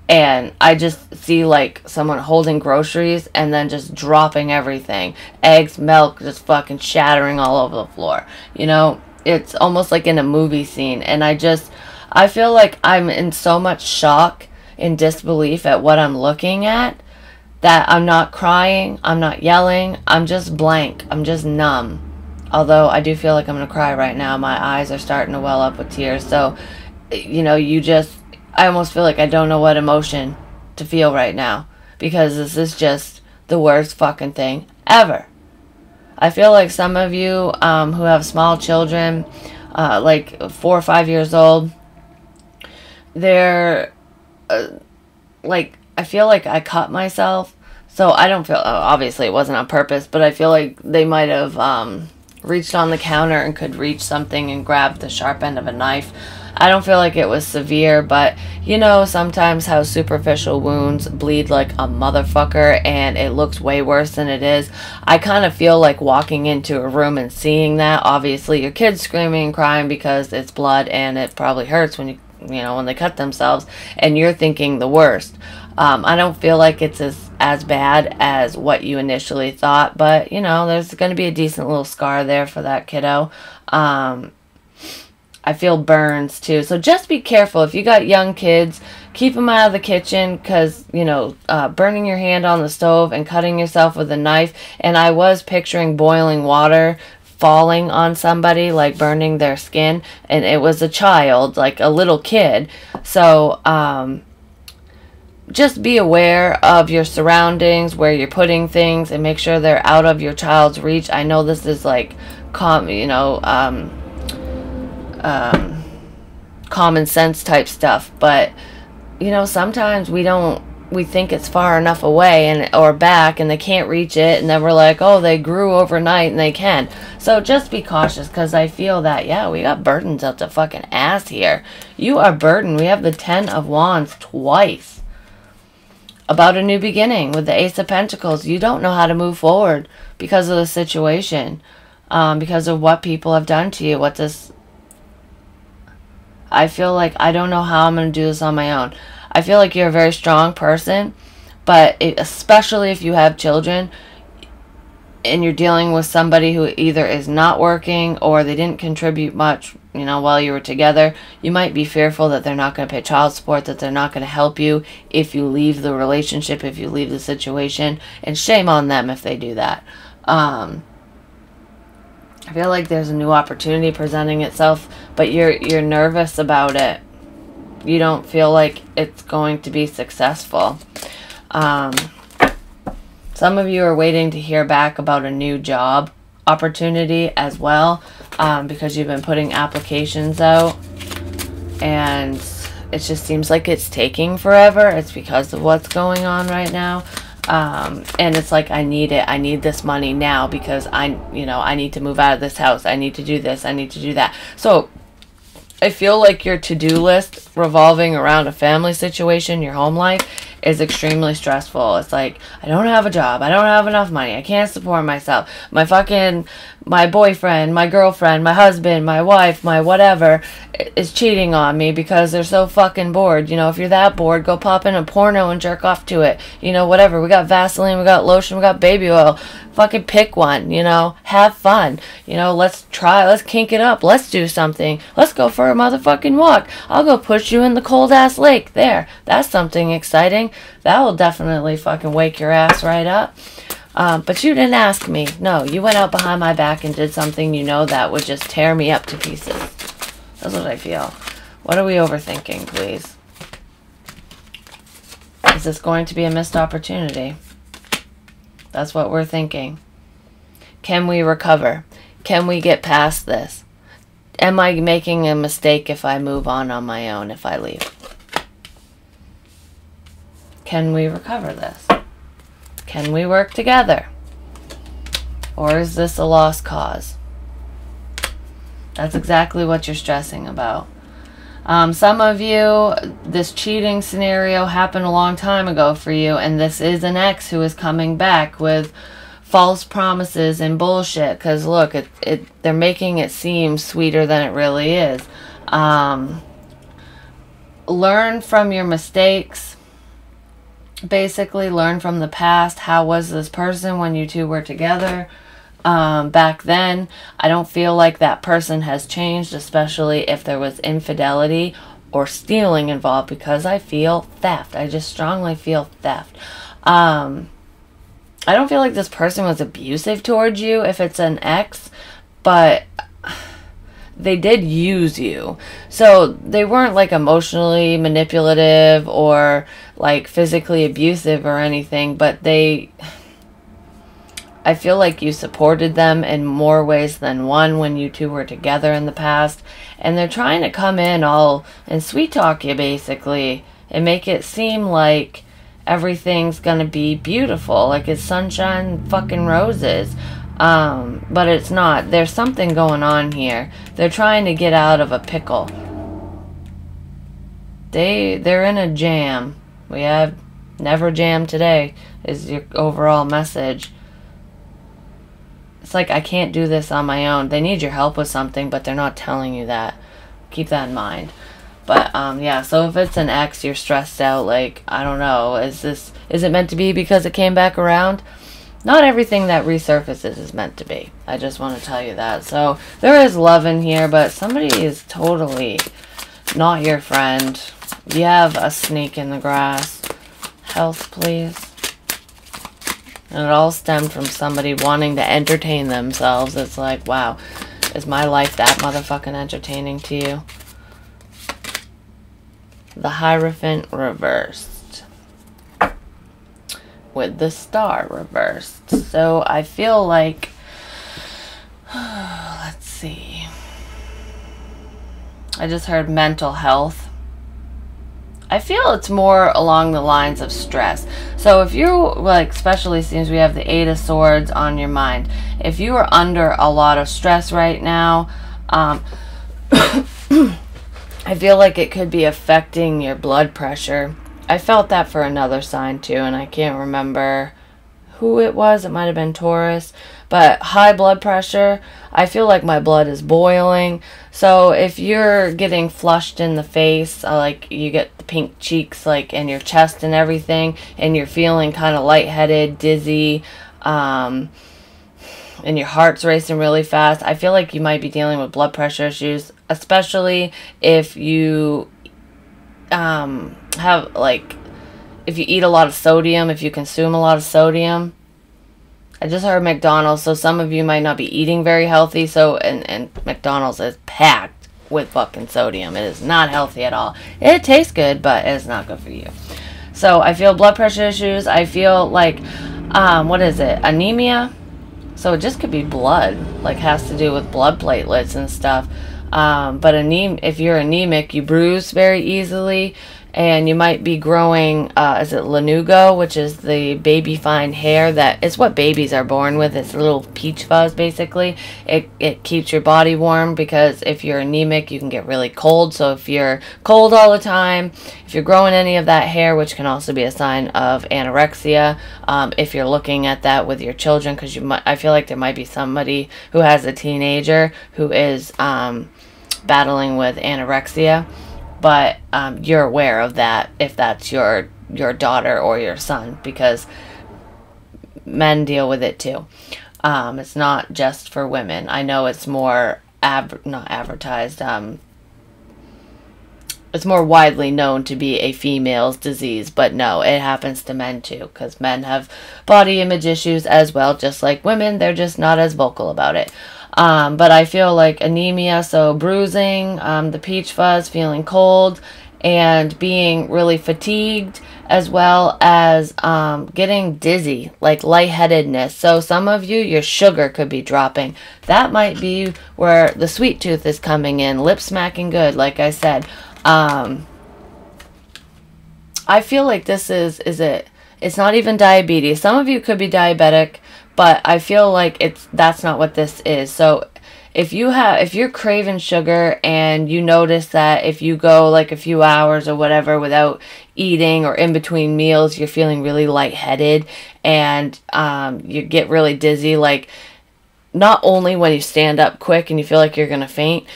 and I just see like someone holding groceries and then just dropping everything. Eggs, milk, just fucking shattering all over the floor. You know, it's almost like in a movie scene. And I feel like I'm in so much shock and disbelief at what I'm looking at, that I'm not crying, I'm not yelling, I'm just blank, I'm just numb. Although I do feel like I'm going to cry right now. My eyes are starting to well up with tears. So, you know, I almost feel like I don't know what emotion to feel right now, because this is just the worst fucking thing ever. I feel like some of you who have small children, like 4 or 5 years old, they're like, I feel like I cut myself. So I don't feel, obviously it wasn't on purpose, but I feel like they might have reached on the counter and could reach something and grab the sharp end of a knife. I don't feel like it was severe, but you know sometimes how superficial wounds bleed like a motherfucker and it looks way worse than it is. I kind of feel like walking into a room and seeing that. Obviously your kid's screaming and crying because it's blood, and it probably hurts when when they cut themselves, and you're thinking the worst. I don't feel like it's as bad as what you initially thought, but you know, there's going to be a decent little scar there for that kiddo. I feel burns too, so just be careful. If you got young kids, keep them out of the kitchen, because you know, burning your hand on the stove and cutting yourself with a knife, and I was picturing boiling water falling on somebody, like burning their skin, and it was a child, like a little kid. So just be aware of your surroundings, where you're putting things, and make sure they're out of your child's reach. I know this is like common sense type stuff, but you know, sometimes we think it's far enough away or back, and they can't reach it, and then we're like, oh, they grew overnight, and they can. So just be cautious, because I feel that, yeah, we got burdens out the fucking ass here. You are burdened. We have the Ten of Wands twice. About a new beginning with the Ace of Pentacles. You don't know how to move forward because of the situation, because of what people have done to you. I feel like I don't know how I'm going to do this on my own. I feel like you're a very strong person, but especially if you have children and you're dealing with somebody who either is not working or they didn't contribute much, you know, while you were together, you might be fearful that they're not going to pay child support, that they're not going to help you if you leave the relationship, if you leave the situation, and shame on them if they do that. I feel like there's a new opportunity presenting itself, but you're nervous about it. You don't feel like it's going to be successful. Some of you are waiting to hear back about a new job opportunity as well, because you've been putting applications out, and it just seems like it's taking forever. It's because of what's going on right now. And it's like, I need it. I need this money now, because I need to move out of this house. I need to do this. I need to do that. So I feel like your to-do list revolving around a family situation, your home life, is extremely stressful. It's like, I don't have a job. I don't have enough money. I can't support myself. My boyfriend, my girlfriend, my husband, my wife, my whatever is cheating on me because they're so fucking bored. You know, if you're that bored, go pop in a porno and jerk off to it. You know, whatever. We got Vaseline, we got lotion, we got baby oil. Fucking pick one, you know, have fun. You know, let's kink it up. Let's do something. Let's go for a motherfucking walk. I'll go push you in the cold ass lake. There. That's something exciting. That will definitely fucking wake your ass right up. But you didn't ask me. No, you went out behind my back and did something you know that would just tear me up to pieces. That's what I feel. What are we overthinking, please? Is this going to be a missed opportunity? That's what we're thinking. Can we recover? Can we get past this? Am I making a mistake if I move on my own, if I leave? Can we recover this? Can we work together? Or is this a lost cause? That's exactly what you're stressing about. Some of you, this cheating scenario happened a long time ago for you, and this is an ex who is coming back with false promises and bullshit. Because look, they're making it seem sweeter than it really is. Learn from your mistakes. Basically, learn from the past. How was this person when you two were together? Back then, I don't feel like that person has changed, especially if there was infidelity or stealing involved, because I feel theft. I just strongly feel theft. I don't feel like this person was abusive towards you if it's an ex, but they did use you. So they weren't like emotionally manipulative or like physically abusive or anything, but I feel like you supported them in more ways than one when you two were together in the past. And they're trying to come in all and sweet talk you basically and make it seem like everything's gonna be beautiful, like it's sunshine and fucking roses. But it's not. There's something going on here. They're trying to get out of a pickle. They're in a jam. We have never jam today is your overall message. It's like, I can't do this on my own. They need your help with something, but they're not telling you that. Keep that in mind. But, yeah, so if it's an ex, you're stressed out, like, I don't know, is it meant to be because it came back around? Not everything that resurfaces is meant to be. I just want to tell you that. So, there is love in here, but somebody is totally not your friend. You have a snake in the grass. Health, please. And it all stemmed from somebody wanting to entertain themselves. It's like, wow, is my life that motherfucking entertaining to you? The Hierophant reversed. With the Star reversed. So I feel like, let's see. I just heard mental health. I feel it's more along the lines of stress. So if you, like, especially since we have the Eight of Swords on your mind, if you are under a lot of stress right now, I feel like it could be affecting your blood pressure. I felt that for another sign too, and I can't remember who it was. It might have been Taurus. But high blood pressure, I feel like my blood is boiling. So if you're getting flushed in the face, like you get the pink cheeks, like in your chest and everything, and you're feeling kind of lightheaded, dizzy, and your heart's racing really fast, I feel like you might be dealing with blood pressure issues, especially if you have, like, if you eat a lot of sodium, if you consume a lot of sodium. I just heard McDonald's, so some of you might not be eating very healthy, so, and McDonald's is packed with fucking sodium. It is not healthy at all. It tastes good, but it's not good for you. So I feel blood pressure issues. I feel like, what is it? Anemia? So it just could be blood, like has to do with blood platelets and stuff. But if you're anemic, you bruise very easily. and you might be growing, is it lanugo, which is the baby fine hair that it's what babies are born with. It's a little peach fuzz, basically. It keeps your body warm, because if you're anemic, you can get really cold. So if you're cold all the time, if you're growing any of that hair, which can also be a sign of anorexia, if you're looking at that with your children, because I feel like there might be somebody who has a teenager who is battling with anorexia, but you're aware of that if that's your daughter or your son, because men deal with it too. It's not just for women. I know it's more not advertised. It's more widely known to be a female's disease, but no, it happens to men too, because men have body image issues as well, just like women. They're just not as vocal about it. But I feel like anemia, so bruising, the peach fuzz, feeling cold, and being really fatigued, as well as getting dizzy, like lightheadedness. So some of you, your sugar could be dropping. That might be where the sweet tooth is coming in. Lip smacking good, like I said. I feel like this it's not even diabetes. Some of you could be diabetic, but I feel like that's not what this is. So if you're craving sugar, and you notice that if you go like a few hours or whatever without eating, or in between meals, you're feeling really lightheaded, and you get really dizzy, like not only when you stand up quick and you feel like you're gonna faint,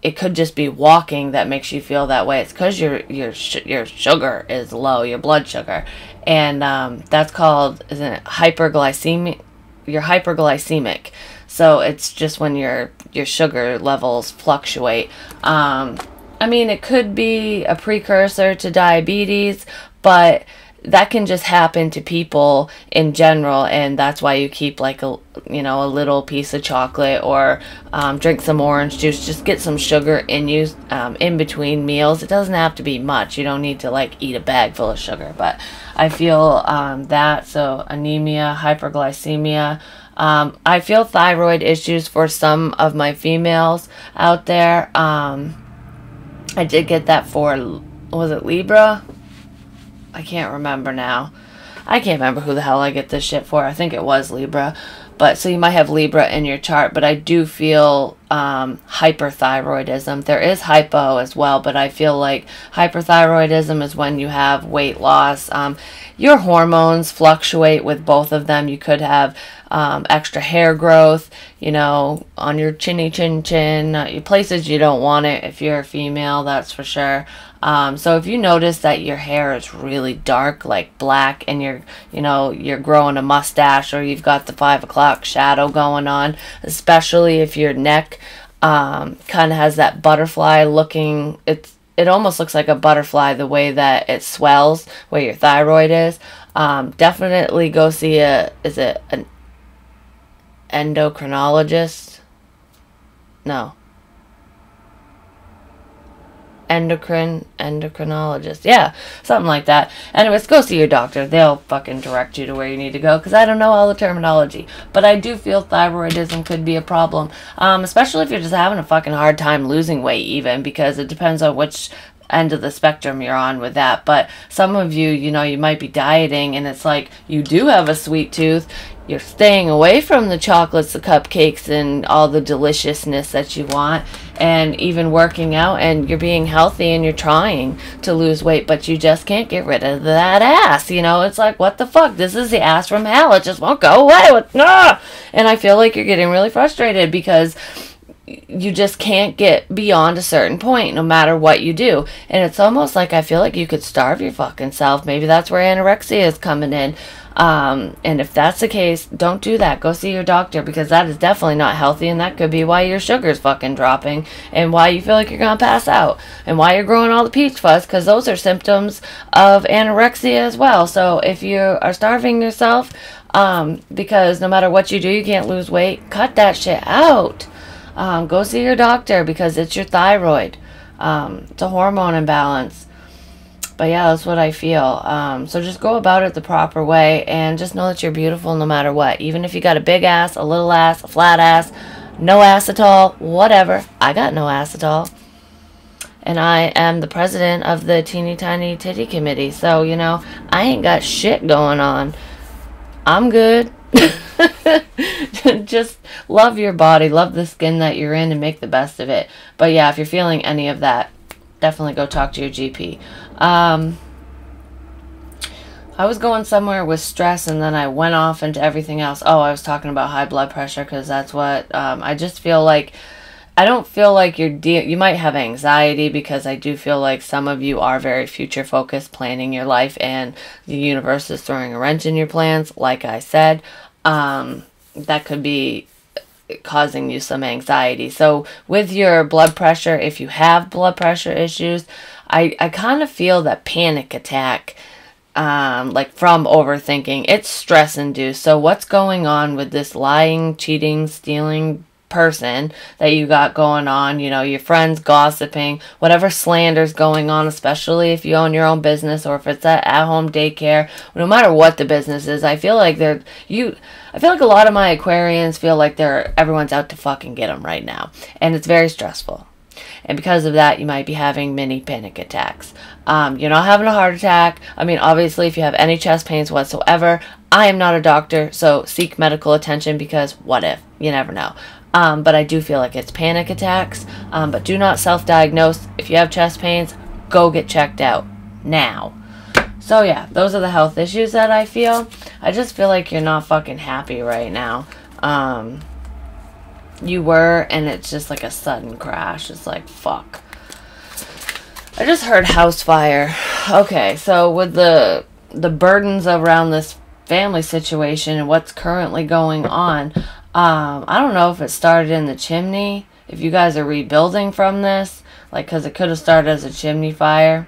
it could just be walking that makes you feel that way. It's because your sugar is low, your blood sugar, and that's called, isn't it, hyperglycemic? You're hyperglycemic, so it's just when your sugar levels fluctuate. I mean, it could be a precursor to diabetes, but that can just happen to people in general, and that's why you keep like a little piece of chocolate, or drink some orange juice. Just get some sugar in you in between meals. It doesn't have to be much. You don't need to like eat a bag full of sugar, but I feel that. So anemia, hyperglycemia. I feel thyroid issues for some of my females out there. I did get that for, was it Libra? I can't remember now. I can't remember who the hell I get this shit for. I think it was Libra. But so you might have Libra in your chart, but I do feel hyperthyroidism. There is hypo as well, but I feel like hyperthyroidism is when you have weight loss. Your hormones fluctuate with both of them. You could have extra hair growth, on your chinny chin, places you don't want it if you're a female, that's for sure. So if you notice that your hair is really dark, like black, and you're growing a mustache, or you've got the 5 o'clock shadow going on, especially if your neck kind of has that butterfly looking, it almost looks like a butterfly the way that it swells where your thyroid is. Definitely go see is it an endocrinologist? No. Endocrinologist. Yeah, something like that. Anyways, go see your doctor. They'll fucking direct you to where you need to go, because I don't know all the terminology. But I do feel thyroidism could be a problem, especially if you're just having a fucking hard time losing weight, even, because it depends on which end of the spectrum you're on with that. But some of you, you might be dieting, and it's like you do have a sweet tooth. You're staying away from the chocolates, the cupcakes, and all the deliciousness that you want, and even working out, and you're being healthy, and you're trying to lose weight, but you just can't get rid of that ass. It's like, what the fuck? This is the ass from hell. It just won't go away. And I feel like you're getting really frustrated, because you just can't get beyond a certain point no matter what you do. And it's almost like I feel like you could starve your fucking self. Maybe that's where anorexia is coming in. And if that's the case, don't do that. Go see your doctor, because that is definitely not healthy, and that could be why your sugar's fucking dropping, and why you feel like you're gonna pass out, and why you're growing all the peach fuzz, because those are symptoms of anorexia as well. So if you are starving yourself, because no matter what you do, you can't lose weight, cut that shit out. Go see your doctor, because it's your thyroid. It's a hormone imbalance. But yeah, that's what I feel. So just go about it the proper way, and just know that you're beautiful no matter what. Even if you got a big ass, a little ass, a flat ass, no ass at all, whatever. I got no ass at all. And I am the president of the Teeny Tiny Titty Committee. So, you know, I ain't got shit going on. I'm good. Just love your body. Love the skin that you're in and make the best of it. But yeah, if you're feeling any of that, definitely go talk to your GP. I was going somewhere with stress and then I went off into everything else. Oh, I was talking about high blood pressure because that's what I just feel like. I don't feel like you might have anxiety because I do feel like some of you are very future focused, planning your life, and the universe is throwing a wrench in your plans. Like I said, that could be causing you some anxiety. So with your blood pressure, if you have blood pressure issues, I kind of feel that panic attack, like from overthinking, it's stress induced. So what's going on with this lying, cheating, stealing person that you got going on, you know, your friends gossiping, whatever slander's going on, especially if you own your own business or if it's at-home daycare, no matter what the business is, I feel like I feel like a lot of my Aquarians feel like everyone's out to fucking get them right now, and it's very stressful. And because of that, you might be having mini panic attacks. You're not having a heart attack. I mean, obviously, if you have any chest pains whatsoever, I am not a doctor, so seek medical attention because what if? You never know. But I do feel like it's panic attacks. But do not self-diagnose. If you have chest pains, go get checked out now. So yeah, those are the health issues that I feel. I just feel like you're not fucking happy right now. You were, and it's just like a sudden crash. It's like, fuck. I just heard house fire. Okay, so with the burdens around this family situation and what's currently going on, I don't know if it started in the chimney, if you guys are rebuilding from this, like, because it could have started as a chimney fire,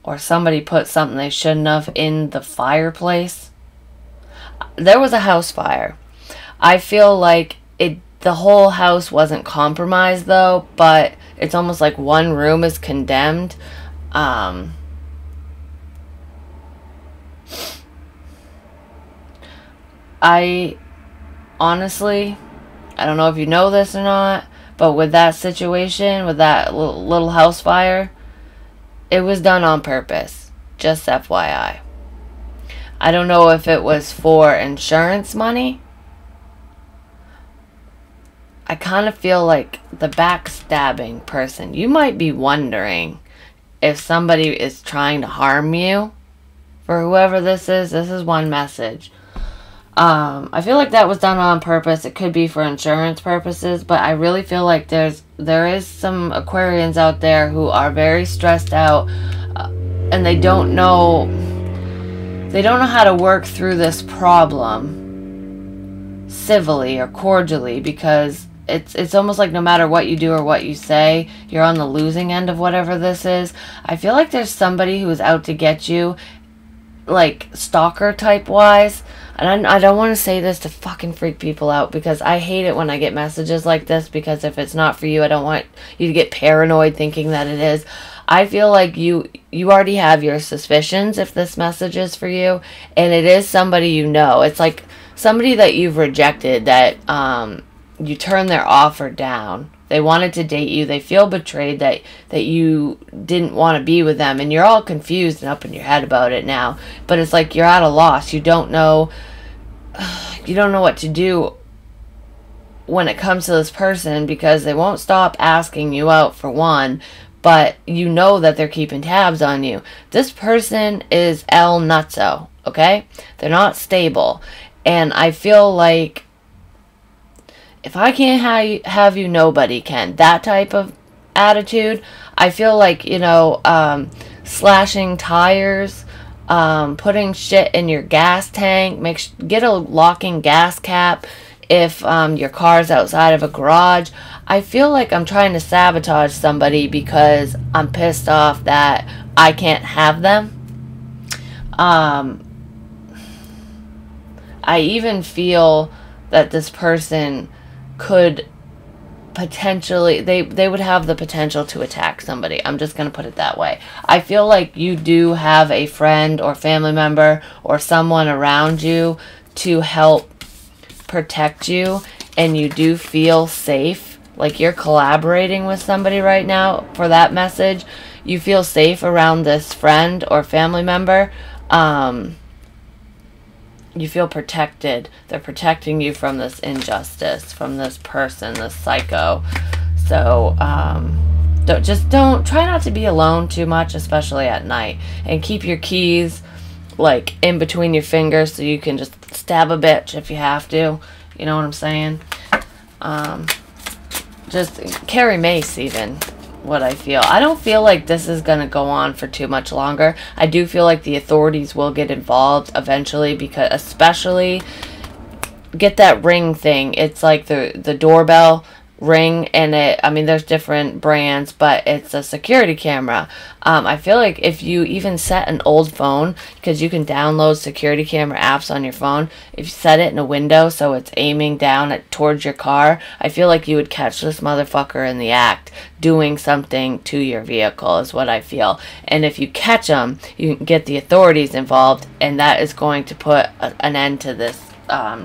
or somebody put something they shouldn't have in the fireplace. There was a house fire. I feel like the whole house wasn't compromised though, but it's almost like one room is condemned. I honestly, I don't know if you know this or not, but with that situation, with that little house fire, it was done on purpose. Just FYI. I don't know if it was for insurance money. I kind of feel like the backstabbing person, you might be wondering if somebody is trying to harm you. For whoever this is one message. I feel like that was done on purpose. It could be for insurance purposes, but I really feel like there is some Aquarians out there who are very stressed out, and they don't know how to work through this problem civilly or cordially, because it's almost like no matter what you do or what you say, you're on the losing end of whatever this is. I feel like there's somebody who is out to get you, like stalker type wise. And I don't want to say this to fucking freak people out, because I hate it when I get messages like this, because if it's not for you, I don't want you to get paranoid thinking that it is. I feel like you already have your suspicions if this message is for you, and it is somebody you know. It's like somebody that you've rejected, that you turned their offer down. They wanted to date you. They feel betrayed that you didn't want to be with them. And you're all confused and up in your head about it now. But it's like you're at a loss. You don't know what to do when it comes to this person, because they won't stop asking you out, for one. But you know that they're keeping tabs on you. This person is El Nutso, okay? They're not stable. And I feel like if I can't have you, nobody can. That type of attitude. I feel like, slashing tires, putting shit in your gas tank, get a locking gas cap if your car's outside of a garage. I feel like I'm trying to sabotage somebody because I'm pissed off that I can't have them. I even feel that this person could potentially, they would have the potential to attack somebody. I'm just going to put it that way. I feel like you do have a friend or family member or someone around you to help protect you, and you do feel safe like you're collaborating with somebody right now for that message. You feel safe around this friend or family member. You feel protected. They're protecting you from this injustice, from this person, this psycho. So, don't try not to be alone too much, especially at night. And keep your keys, like, in between your fingers so you can just stab a bitch if you have to. You know what I'm saying? Just carry mace, even, what I feel. I don't feel like this is going to go on for too much longer. I do feel like the authorities will get involved eventually, because especially get that ring thing. It's like the doorbell ring, and I mean, there's different brands, but it's a security camera. I feel like if you even set an old phone, because you can download security camera apps on your phone, if you set it in a window so it's aiming down towards your car, I feel like you would catch this motherfucker in the act doing something to your vehicle, is what I feel. And if you catch them, you can get the authorities involved, and that is going to put an end to this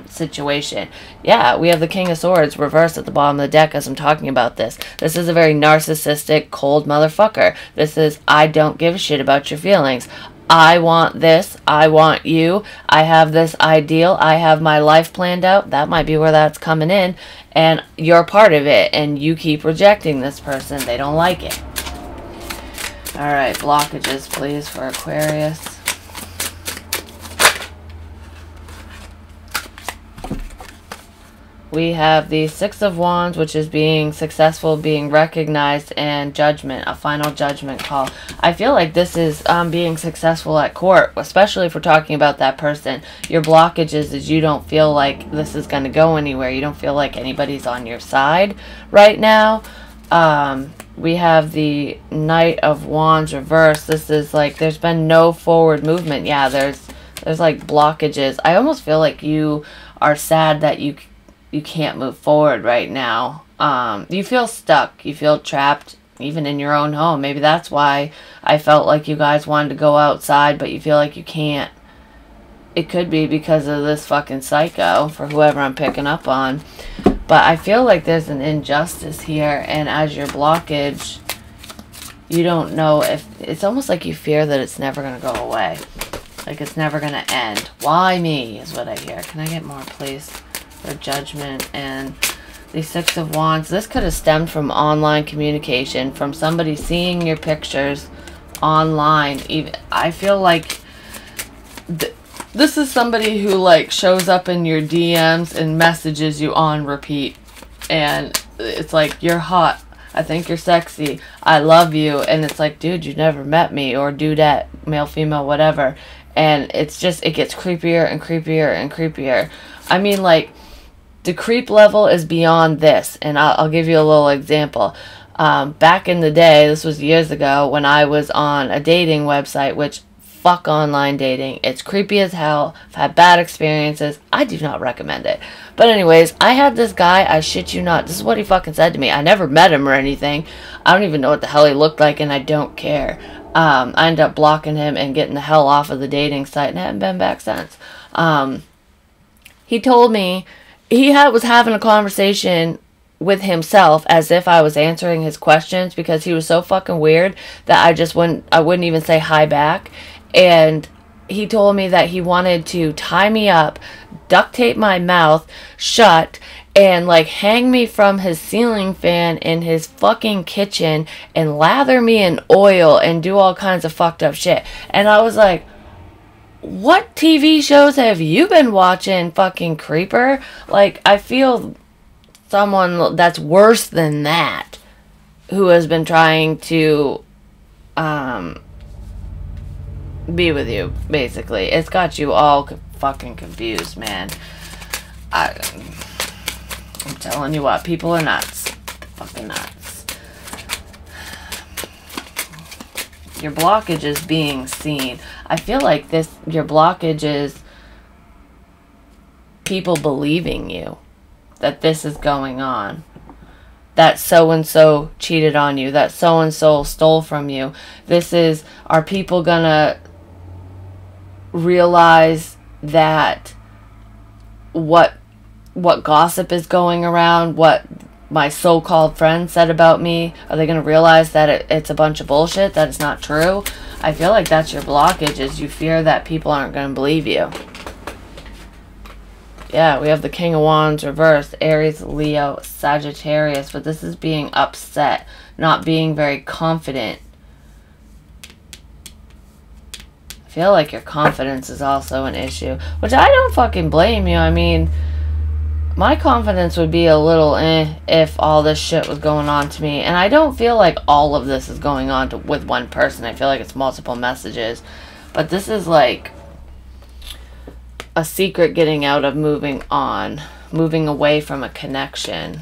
situation. Yeah, we have the King of Swords reversed at the bottom of the deck as I'm talking about this. This is a very narcissistic, cold motherfucker. This is, I don't give a shit about your feelings. I want this. I want you. I have this ideal. I have my life planned out. That might be where that's coming in. And you're part of it. And you keep rejecting this person. They don't like it. Alright, blockages, please, for Aquarius. We have the Six of Wands, which is being successful, being recognized, and judgment, a final judgment call. I feel like this is being successful at court, especially if we're talking about that person. Your blockages is you don't feel like this is going to go anywhere. You don't feel like anybody's on your side right now. We have the Knight of Wands reversed. This is like there's been no forward movement. Yeah, there's like blockages. I almost feel like you are sad that you can't move forward right now. You feel stuck. You feel trapped even in your own home. Maybe that's why I felt like you guys wanted to go outside, but you feel like you can't. It could be because of this fucking psycho, for whoever I'm picking up on. But I feel like there's an injustice here, and as your blockage, you don't know if... It's almost like you fear that it's never going to go away. Like it's never going to end. Why me, is what I hear. Can I get more, please? For judgment and the Six of Wands. This could have stemmed from online communication, from somebody seeing your pictures online. Even I feel like this is somebody who like shows up in your DMs and messages you on repeat, and it's like, you're hot, I think you're sexy, I love you, and it's like, dude, you never met me, or dudette, male, female, whatever. And it's just, it gets creepier and creepier and creepier. I mean, like, the creep level is beyond this, and I'll give you a little example. Back in the day, this was years ago, when I was on a dating website, which, fuck online dating. It's creepy as hell. I've had bad experiences. I do not recommend it. But anyways, I had this guy, I shit you not, this is what he fucking said to me. I never met him or anything. I don't even know what the hell he looked like, and I don't care. I ended up blocking him and getting the hell off of the dating site, and I haven't been back since. He told me he was having a conversation with himself as if I was answering his questions, because he was so fucking weird that I wouldn't even say hi back. And he told me that he wanted to tie me up, duct tape my mouth shut, and like hang me from his ceiling fan in his fucking kitchen and lather me in oil and do all kinds of fucked up shit. And I was like, what TV shows have you been watching, fucking creeper? Like, I feel someone that's worse than that, who has been trying to be with you, basically. It's got you all fucking confused, man. I'm telling you what, people are nuts. Fucking nuts. Your blockage is being seen. I feel like your blockage is people believing you, that this is going on, that so-and-so cheated on you, that so-and-so stole from you. Are people gonna realize that what gossip is going around, what my so-called friends said about me? Are they going to realize that it's a bunch of bullshit, that it's not true? I feel like that's your blockage, is you fear that people aren't going to believe you. Yeah, we have the King of Wands reversed, Aries, Leo, Sagittarius, but this is being upset, not being very confident. I feel like your confidence is also an issue, which I don't fucking blame you. I mean, my confidence would be a little if all this shit was going on to me. And I don't feel like all of this is going on with one person. I feel like it's multiple messages. But this is like a secret getting out of moving on. Moving away from a connection.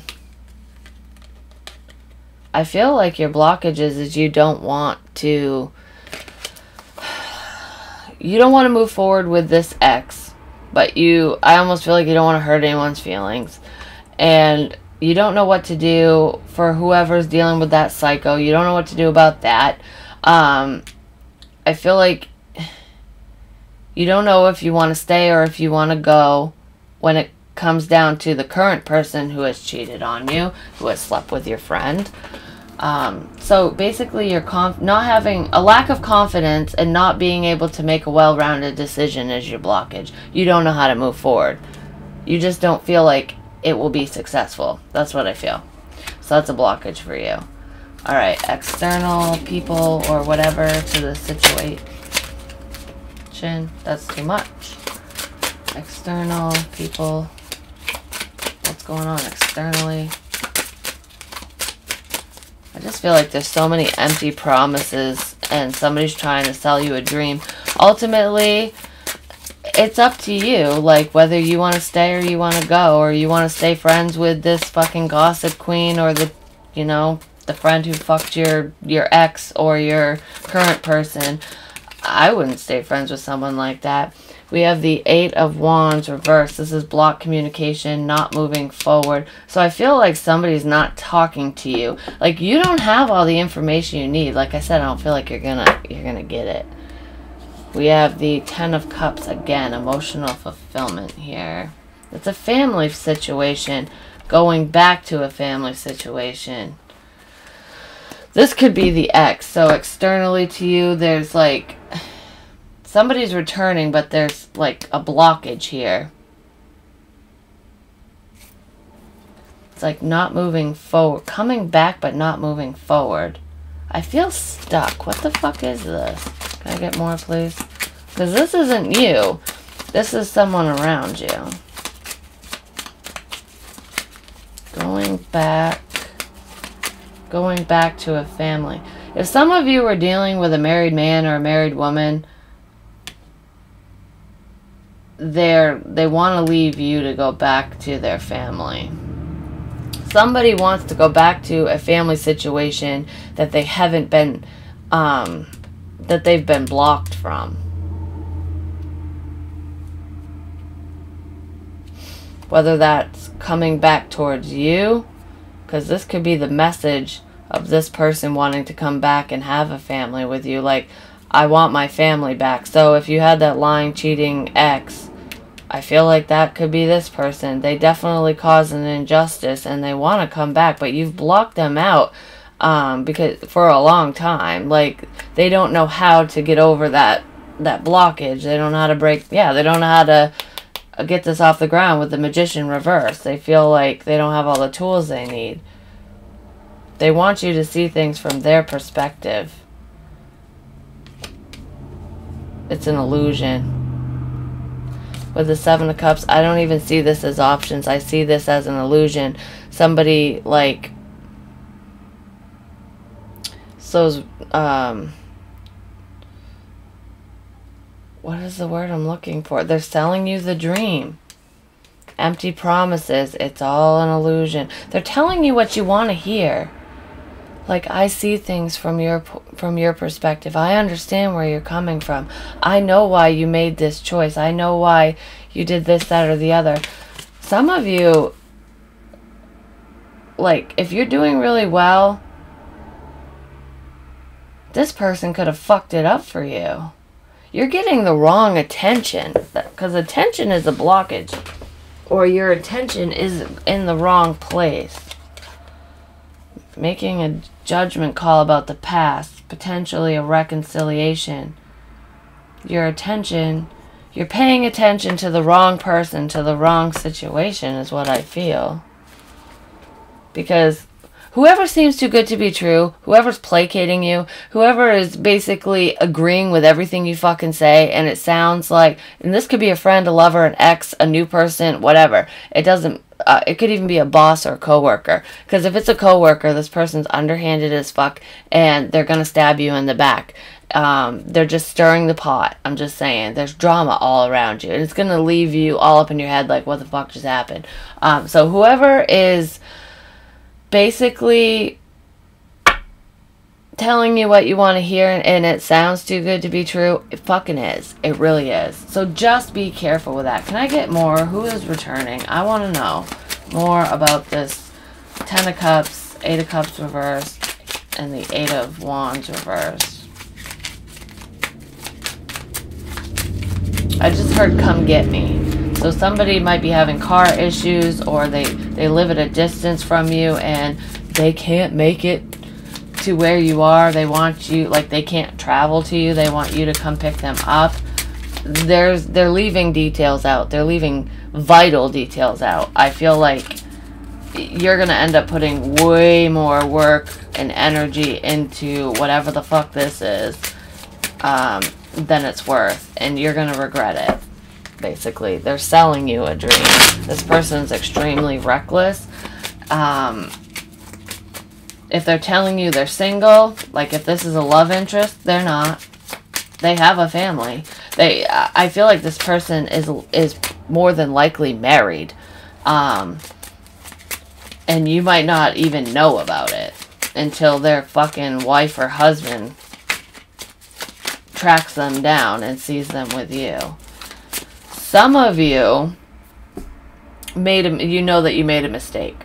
I feel like your blockages is you don't want to... You don't want to move forward with this ex. But I almost feel like you don't want to hurt anyone's feelings. And you don't know what to do for whoever's dealing with that psycho. You don't know what to do about that. I feel like you don't know if you want to stay or if you want to go when it comes down to the current person who has cheated on you, who has slept with your friend. So basically you're not having a lack of confidence and not being able to make a well-rounded decision is your blockage. You don't know how to move forward. You just don't feel like it will be successful. That's what I feel. So that's a blockage for you. Alright, external people or whatever to the situation. That's too much. External people. What's going on externally? I just feel like there's so many empty promises and somebody's trying to sell you a dream. Ultimately, it's up to you, like whether you want to stay or you want to go, or you want to stay friends with this fucking gossip queen or the, you know, the friend who fucked your ex or your current person. I wouldn't stay friends with someone like that. We have the 8 of Wands reversed. This is blocked communication, not moving forward. So I feel like somebody's not talking to you. Like, you don't have all the information you need. Like I said, I don't feel like you're gonna get it. We have the 10 of Cups again, emotional fulfillment here. It's a family situation, going back to a family situation. This could be the ex. So externally to you, there's like... Somebody's returning, but there's like a blockage here. It's like not moving forward. Coming back, but not moving forward. I feel stuck. What the fuck is this? Can I get more, please? Because this isn't you. This is someone around you. Going back to a family. If some of you were dealing with a married man or a married woman, they want to leave you to go back to their family. Somebody wants to go back to a family situation that they haven't been, that they've been blocked from. Whether that's coming back towards you, because this could be the message of this person wanting to come back and have a family with you. Like, I want my family back. So if you had that lying, cheating ex, I feel like that could be this person. They definitely caused an injustice and they want to come back, but you've blocked them out because for a long time. Like, they don't know how to get over that blockage. They don't know how to they don't know how to get this off the ground with the Magician reverse. They feel like they don't have all the tools they need. They want you to see things from their perspective. It's an illusion. With the 7 of Cups, I don't even see this as options. I see this as an illusion. Somebody, like... So, what is the word I'm looking for? They're selling you the dream. Empty promises. It's all an illusion. They're telling you what you want to hear. Like, I see things from your perspective. I understand where you're coming from. I know why you made this choice. I know why you did this, that, or the other. Some of you, like, if you're doing really well, this person could have fucked it up for you. You're getting the wrong attention, because attention is a blockage, or your attention is in the wrong place. making a judgment call about the past, potentially a reconciliation. You're paying attention to the wrong person, to the wrong situation is what I feel. Because whoever seems too good to be true, whoever's placating you, whoever is basically agreeing with everything you fucking say, and it sounds like, and this could be a friend, a lover, an ex, a new person, whatever. It doesn't, it could even be a boss or a coworker. Because if it's a coworker, this person's underhanded as fuck, and they're gonna stab you in the back. They're just stirring the pot. I'm just saying, there's drama all around you, and it's gonna leave you all up in your head like, what the fuck just happened? So whoever is basically telling you what you want to hear and it sounds too good to be true, it fucking is. It really is. So just be careful with that. Can I get more? Who is returning? I want to know more about this 10 of Cups, 8 of Cups reversed, and the 8 of Wands reversed. I just heard come get me. So somebody might be having car issues, or they live at a distance from you and they can't make it to where you are. They want you, like they can't travel to you. They want you to come pick them up. They're leaving details out. They're leaving vital details out. I feel like you're going to end up putting way more work and energy into whatever the fuck this is than it's worth. And you're going to regret it. Basically, they're selling you a dream. This person's extremely reckless. If they're telling you they're single, like if this is a love interest, they're not. They have a family. I feel like this person is more than likely married. And you might not even know about it until their fucking wife or husband tracks them down and sees them with you. Some of you you know that you made a mistake.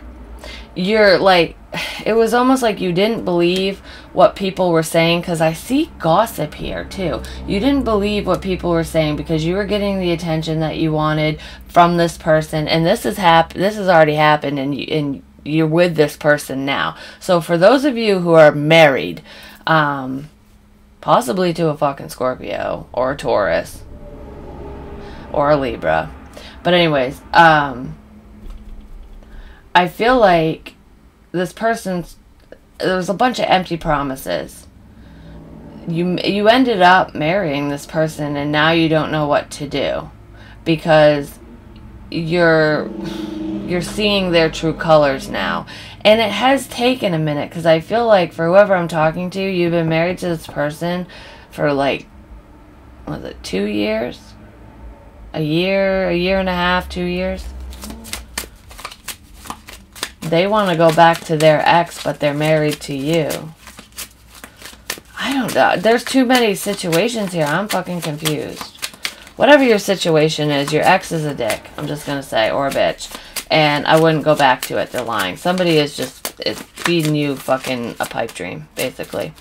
You're like, it was almost like you didn't believe what people were saying, because I see gossip here too. You didn't believe what people were saying because you were getting the attention that you wanted from this person, and this has already happened, and you're with this person now. So for those of you who are married, possibly to a fucking Scorpio or a Taurus or a Libra, but anyways, I feel like this person's, there's a bunch of empty promises. You ended up marrying this person, and now you don't know what to do because you're seeing their true colors now. And it has taken a minute, because I feel like for whoever I'm talking to, you've been married to this person for like, was it 2 years? A year and a half, 2 years? They want to go back to their ex, but they're married to you. I don't know. There's too many situations here. I'm fucking confused. Whatever your situation is, your ex is a dick, I'm just going to say, or a bitch. And I wouldn't go back to it. They're lying. Somebody is feeding you fucking a pipe dream, basically.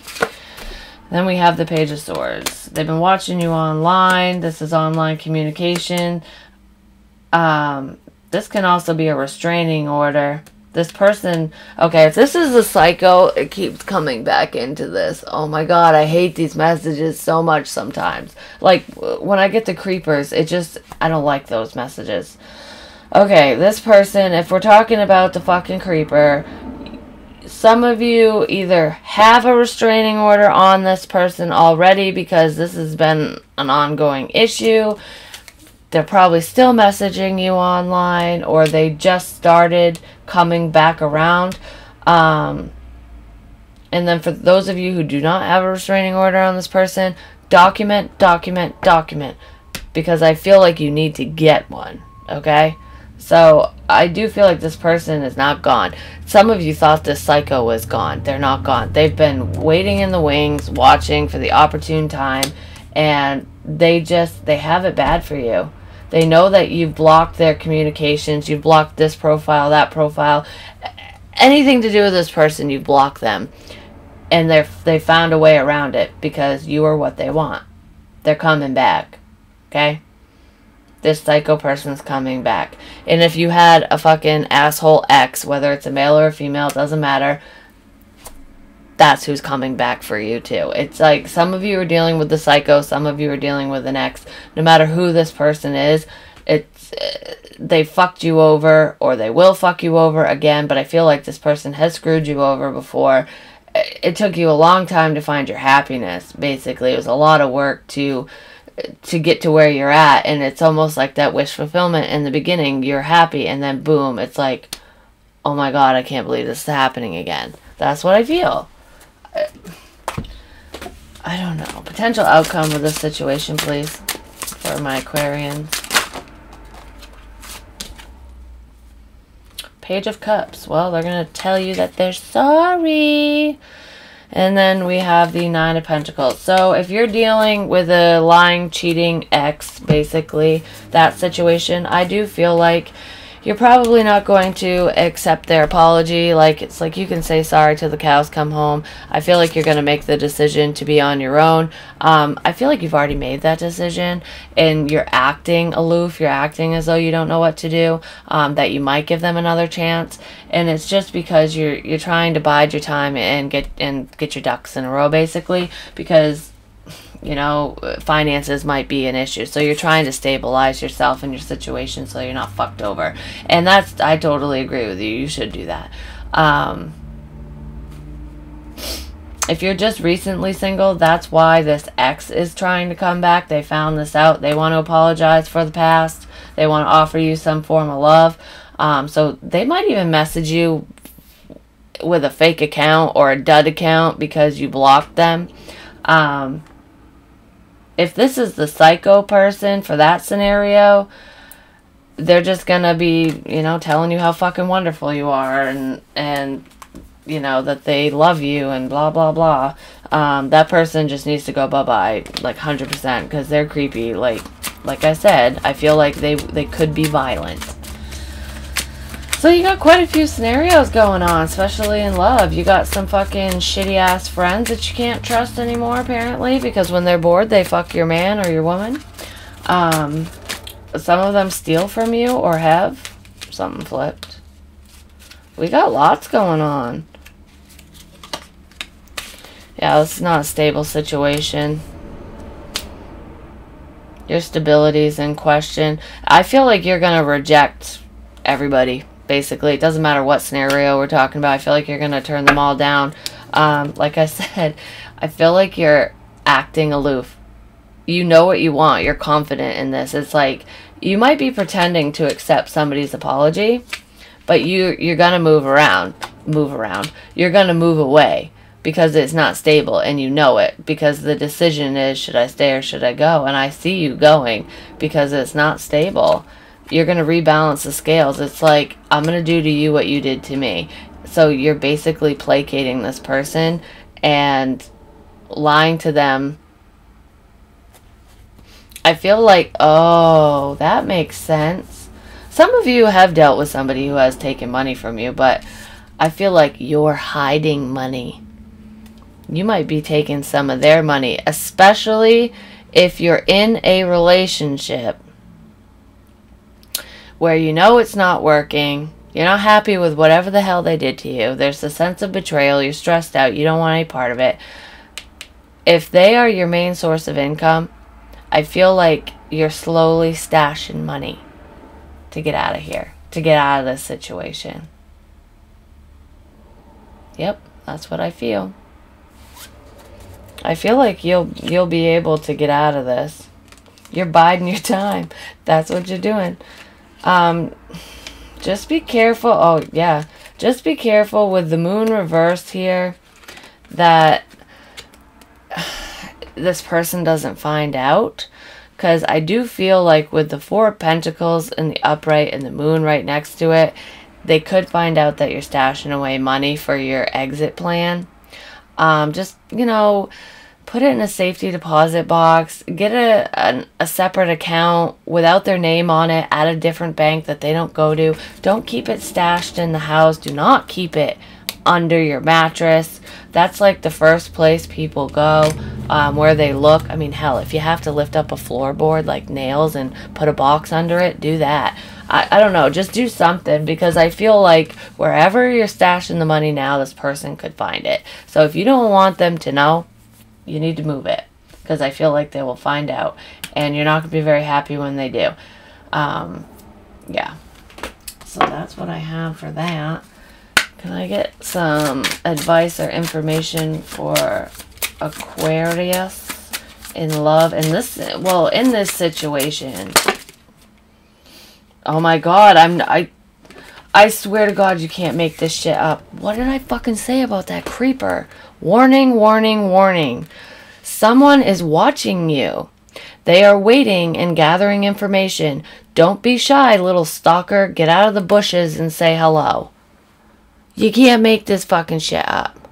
Then we have the Page of Swords. They've been watching you online. This is online communication. This can also be a restraining order. This person, okay, if this is a psycho, it keeps coming back into this. Oh my god, I hate these messages so much sometimes. Like, when I get the creepers, I don't like those messages. Okay, this person, if we're talking about the fucking creeper, some of you either have a restraining order on this person already because this has been an ongoing issue. They're probably still messaging you online, or they just started coming back around. And then for those of you who do not have a restraining order on this person, document, document, document. Because I feel like you need to get one, okay? So I do feel like this person is not gone. Some of you thought this psycho was gone. They're not gone. They've been waiting in the wings, watching for the opportune time, and they have it bad for you. They know that you've blocked their communications. You've blocked this profile, that profile. Anything to do with this person, you've blocked them. And they found a way around it because you are what they want. They're coming back. Okay? This psycho person's coming back. And if you had a fucking asshole ex, whether it's a male or a female, it doesn't matter. that's who's coming back for you too. It's like some of you are dealing with the psycho, some of you are dealing with an ex. No matter who this person is, it's they fucked you over or they will fuck you over again, but I feel like this person has screwed you over before. It took you a long time to find your happiness, basically. It was a lot of work to get to where you're at, and it's almost like that wish fulfillment. In the beginning, you're happy, and then boom, it's like, oh my god, I can't believe this is happening again. That's what I feel. I don't know. Potential outcome of this situation, please, for my Aquarians. Page of Cups. Well, they're going to tell you that they're sorry. And then we have the Nine of Pentacles. So if you're dealing with a lying, cheating ex, basically, that situation, I do feel like you're probably not going to accept their apology. Like, it's like you can say sorry till the cows come home. I feel like you're going to make the decision to be on your own. I feel like you've already made that decision, and you're acting aloof. You're acting as though you don't know what to do, that you might give them another chance. And it's just because you're trying to bide your time and get your ducks in a row, basically, because, you know, finances might be an issue. So you're trying to stabilize yourself and your situation so you're not fucked over. And that's, I totally agree with you. You should do that. If you're just recently single, that's why this ex is trying to come back. They found this out. They want to apologize for the past. They want to offer you some form of love. So they might even message you with a fake account or a dud account because you blocked them. If this is the psycho person for that scenario, they're just gonna be, you know, telling you how fucking wonderful you are, and you know, that they love you and blah blah blah. That person just needs to go bye-bye, like 100%, because they're creepy. Like I said, I feel like they could be violent. So you got quite a few scenarios going on, especially in love. You got some fucking shitty-ass friends that you can't trust anymore, apparently, because when they're bored, they fuck your man or your woman. Some of them steal from you or have. Something flipped. We got lots going on. Yeah, this is not a stable situation. Your stability is in question. I feel like you're going to reject everybody. Basically, it doesn't matter what scenario we're talking about. I feel like you're going to turn them all down. Like I said, I feel like you're acting aloof. You know what you want. You're confident in this. It's like you might be pretending to accept somebody's apology, but you're going to move around. You're going to move away because it's not stable, and you know it, because the decision is, should I stay or should I go? And I see you going because it's not stable. You're going to rebalance the scales. It's like, I'm going to do to you what you did to me. So you're basically placating this person and lying to them. I feel like, oh, that makes sense. Some of you have dealt with somebody who has taken money from you, but I feel like you're hiding money. You might be taking some of their money, especially if you're in a relationship where you know it's not working, you're not happy with whatever the hell they did to you, there's a sense of betrayal, you're stressed out, you don't want any part of it. If they are your main source of income, I feel like you're slowly stashing money to get out of here, to get out of this situation. Yep, that's what I feel. I feel like you'll be able to get out of this. You're biding your time. That's what you're doing. Just be careful. Oh, yeah. Just be careful with the moon reversed here that this person doesn't find out. Because I do feel like with the Four of Pentacles and the upright and the moon right next to it, they could find out that you're stashing away money for your exit plan. Just, you know, put it in a safety deposit box. Get a separate account without their name on it at a different bank that they don't go to. Don't keep it stashed in the house. Do not keep it under your mattress. That's like the first place people go, where they look. I mean, hell, if you have to lift up a floorboard like nails and put a box under it, do that. I don't know, just do something, because I feel like wherever you're stashing the money now, this person could find it. So if you don't want them to know, you need to move it, because I feel like they will find out, and you're not going to be very happy when they do. Yeah. So that's what I have for that. Can I get some advice or information for Aquarius in love? In this, well, in this situation. Oh my God, I swear to God, you can't make this shit up. What did I fucking say about that creeper? Warning, warning, warning. Someone is watching you. They are waiting and gathering information. Don't be shy, little stalker. Get out of the bushes and say hello. You can't make this fucking shit up.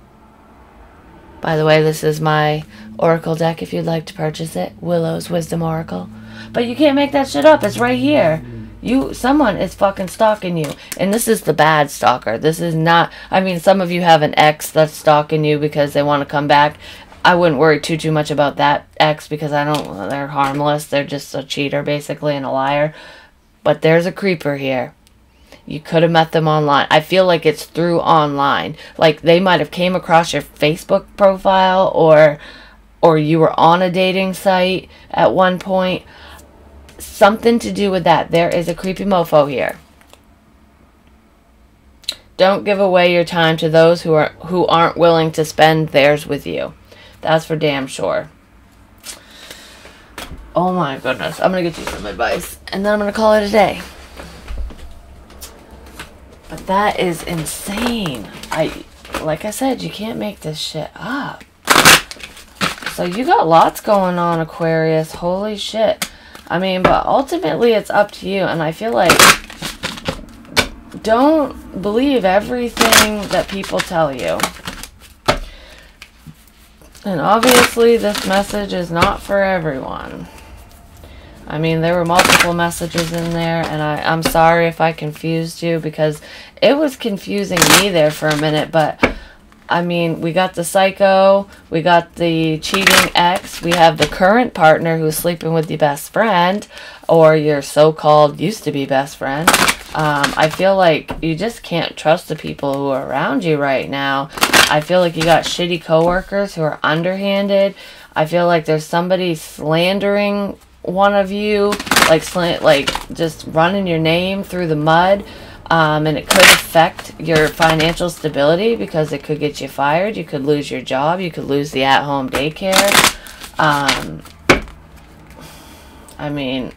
By the way, this is my oracle deck if you'd like to purchase it. Willow's Wisdom Oracle. But you can't make that shit up. It's right here. Someone is fucking stalking you. And this is the bad stalker. This is not, I mean, some of you have an ex that's stalking you because they want to come back. I wouldn't worry too much about that ex, because they're harmless. They're just a cheater, basically, and a liar. But there's a creeper here. You could have met them online. I feel like it's through online. Like, they might have came across your Facebook profile, or you were on a dating site at one point. Something to do with that. There is a creepy mofo here. Don't give away your time to those who aren't willing to spend theirs with you. That's for damn sure. Oh my goodness. I'm going to get you some advice, and then I'm going to call it a day. But that is insane. Like I said, you can't make this shit up. So you got lots going on, Aquarius. Holy shit. I mean, but ultimately it's up to you. And I feel like, don't believe everything that people tell you. And obviously this message is not for everyone. I mean, there were multiple messages in there, and I'm sorry if I confused you, because it was confusing me there for a minute. But I mean, we got the psycho, we got the cheating ex, we have the current partner who's sleeping with your best friend, or your so-called used-to-be best friend. I feel like you just can't trust the people who are around you right now. I feel like you got shitty coworkers who are underhanded. I feel like there's somebody slandering one of you, like just running your name through the mud. And it could affect your financial stability, because it could get you fired. You could lose your job. You could lose the at-home daycare. I mean,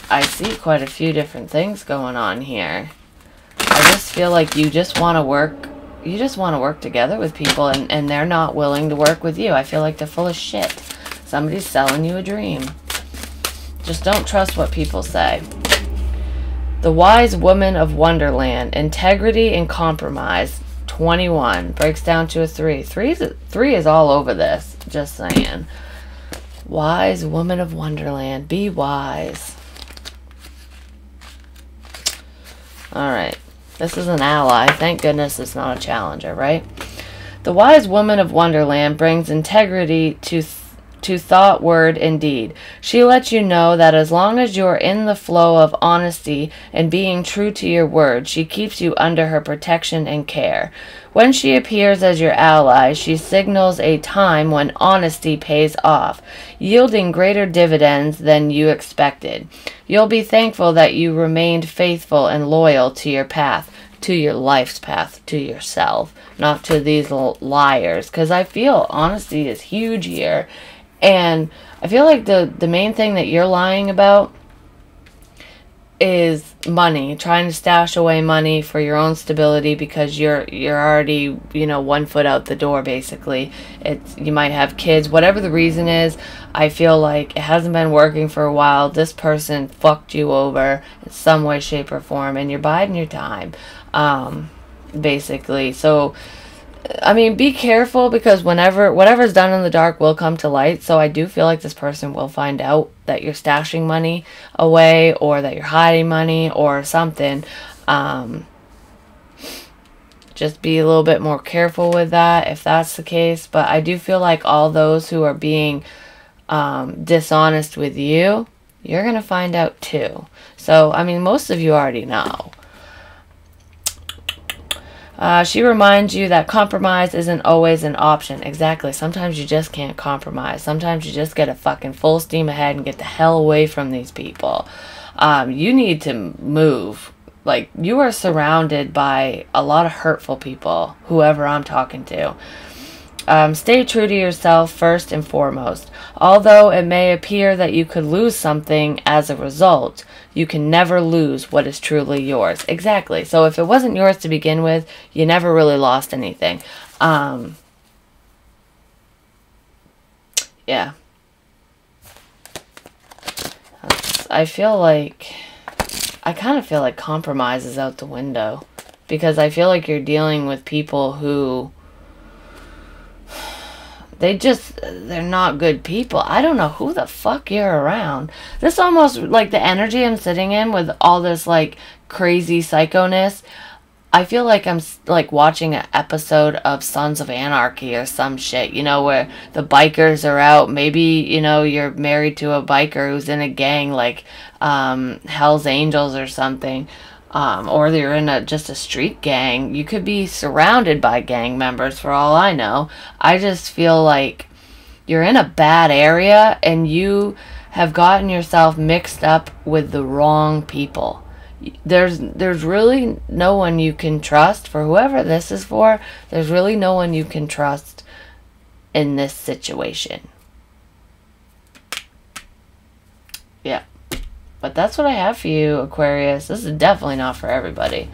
I see quite a few different things going on here. I just feel like you just want to work. You just want to work together with people, and they're not willing to work with you. I feel like they're full of shit. Somebody's selling you a dream. Just don't trust what people say. The Wise Woman of Wonderland. Integrity and compromise. 21. Breaks down to a 3. 3 is all over this. Just saying. Wise Woman of Wonderland. Be wise. Alright. This is an ally. Thank goodness it's not a challenger, right? The Wise Woman of Wonderland brings integrity to thought, word, and deed. She lets you know that as long as you're in the flow of honesty and being true to your word, she keeps you under her protection and care. When she appears as your ally, she signals a time when honesty pays off, yielding greater dividends than you expected. You'll be thankful that you remained faithful and loyal to your path, to your life's path, to yourself, not to these liars, because I feel honesty is huge here. And I feel like the main thing that you're lying about is money, trying to stash away money for your own stability, because you're already, 1 foot out the door, basically. You might have kids, whatever the reason is. I feel like it hasn't been working for a while. This person fucked you over in some way, shape, or form, and you're biding your time, basically. So I mean, be careful, because whatever's done in the dark will come to light. So I do feel like this person will find out that you're stashing money away, or that you're hiding money or something. Just be a little bit more careful with that if that's the case. But I do feel like all those who are being dishonest with you, you're going to find out too. So, I mean, most of you already know. She reminds you that compromise isn't always an option. Exactly. Sometimes you just can't compromise. Sometimes you just get a fucking full steam ahead and get the hell away from these people. You need to move. Like, you are surrounded by a lot of hurtful people, whoever I'm talking to. Stay true to yourself first and foremost. Although it may appear that you could lose something as a result, you can never lose what is truly yours. Exactly. So if it wasn't yours to begin with, you never really lost anything. Yeah. I kind of feel like compromise is out the window. Because I feel like you're dealing with people who... they're not good people. I don't know who the fuck you're around. This almost, like, the energy I'm sitting in with all this, like, crazy psychoness. I feel like I'm, like, watching an episode of Sons of Anarchy or some shit, you know, where the bikers are out. Maybe, you know, you're married to a biker who's in a gang, like, Hell's Angels or something. Or you're in just a street gang. You could be surrounded by gang members for all I know. I just feel like you're in a bad area and you have gotten yourself mixed up with the wrong people. There's really no one you can trust. For whoever this is for, there's really no one you can trust in this situation. Yeah. But that's what I have for you, Aquarius. This is definitely not for everybody.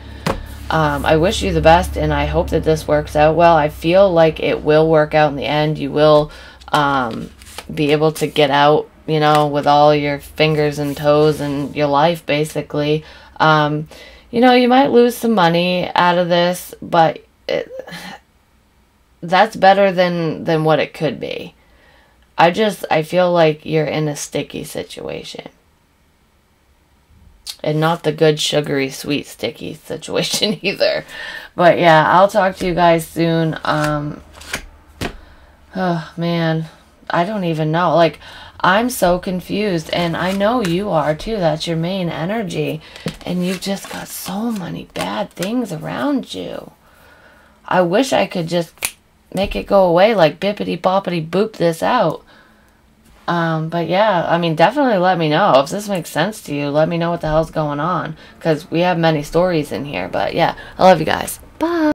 I wish you the best, and I hope that this works out well. I feel like it will work out in the end. You will be able to get out, you know, with all your fingers and toes and your life, basically. You know, you might lose some money out of this, but that's better than what it could be. I feel like you're in a sticky situation. And not the good, sugary, sweet, sticky situation either. But yeah, I'll talk to you guys soon. Oh, man. I don't even know. Like, I'm so confused. And I know you are, too. That's your main energy. And you've just got so many bad things around you. I wish I could just make it go away. Like, bippity-boppity boop this out. But yeah, I mean, definitely let me know. If this makes sense to you, let me know what the hell's going on. Because we have many stories in here. But yeah, I love you guys. Bye.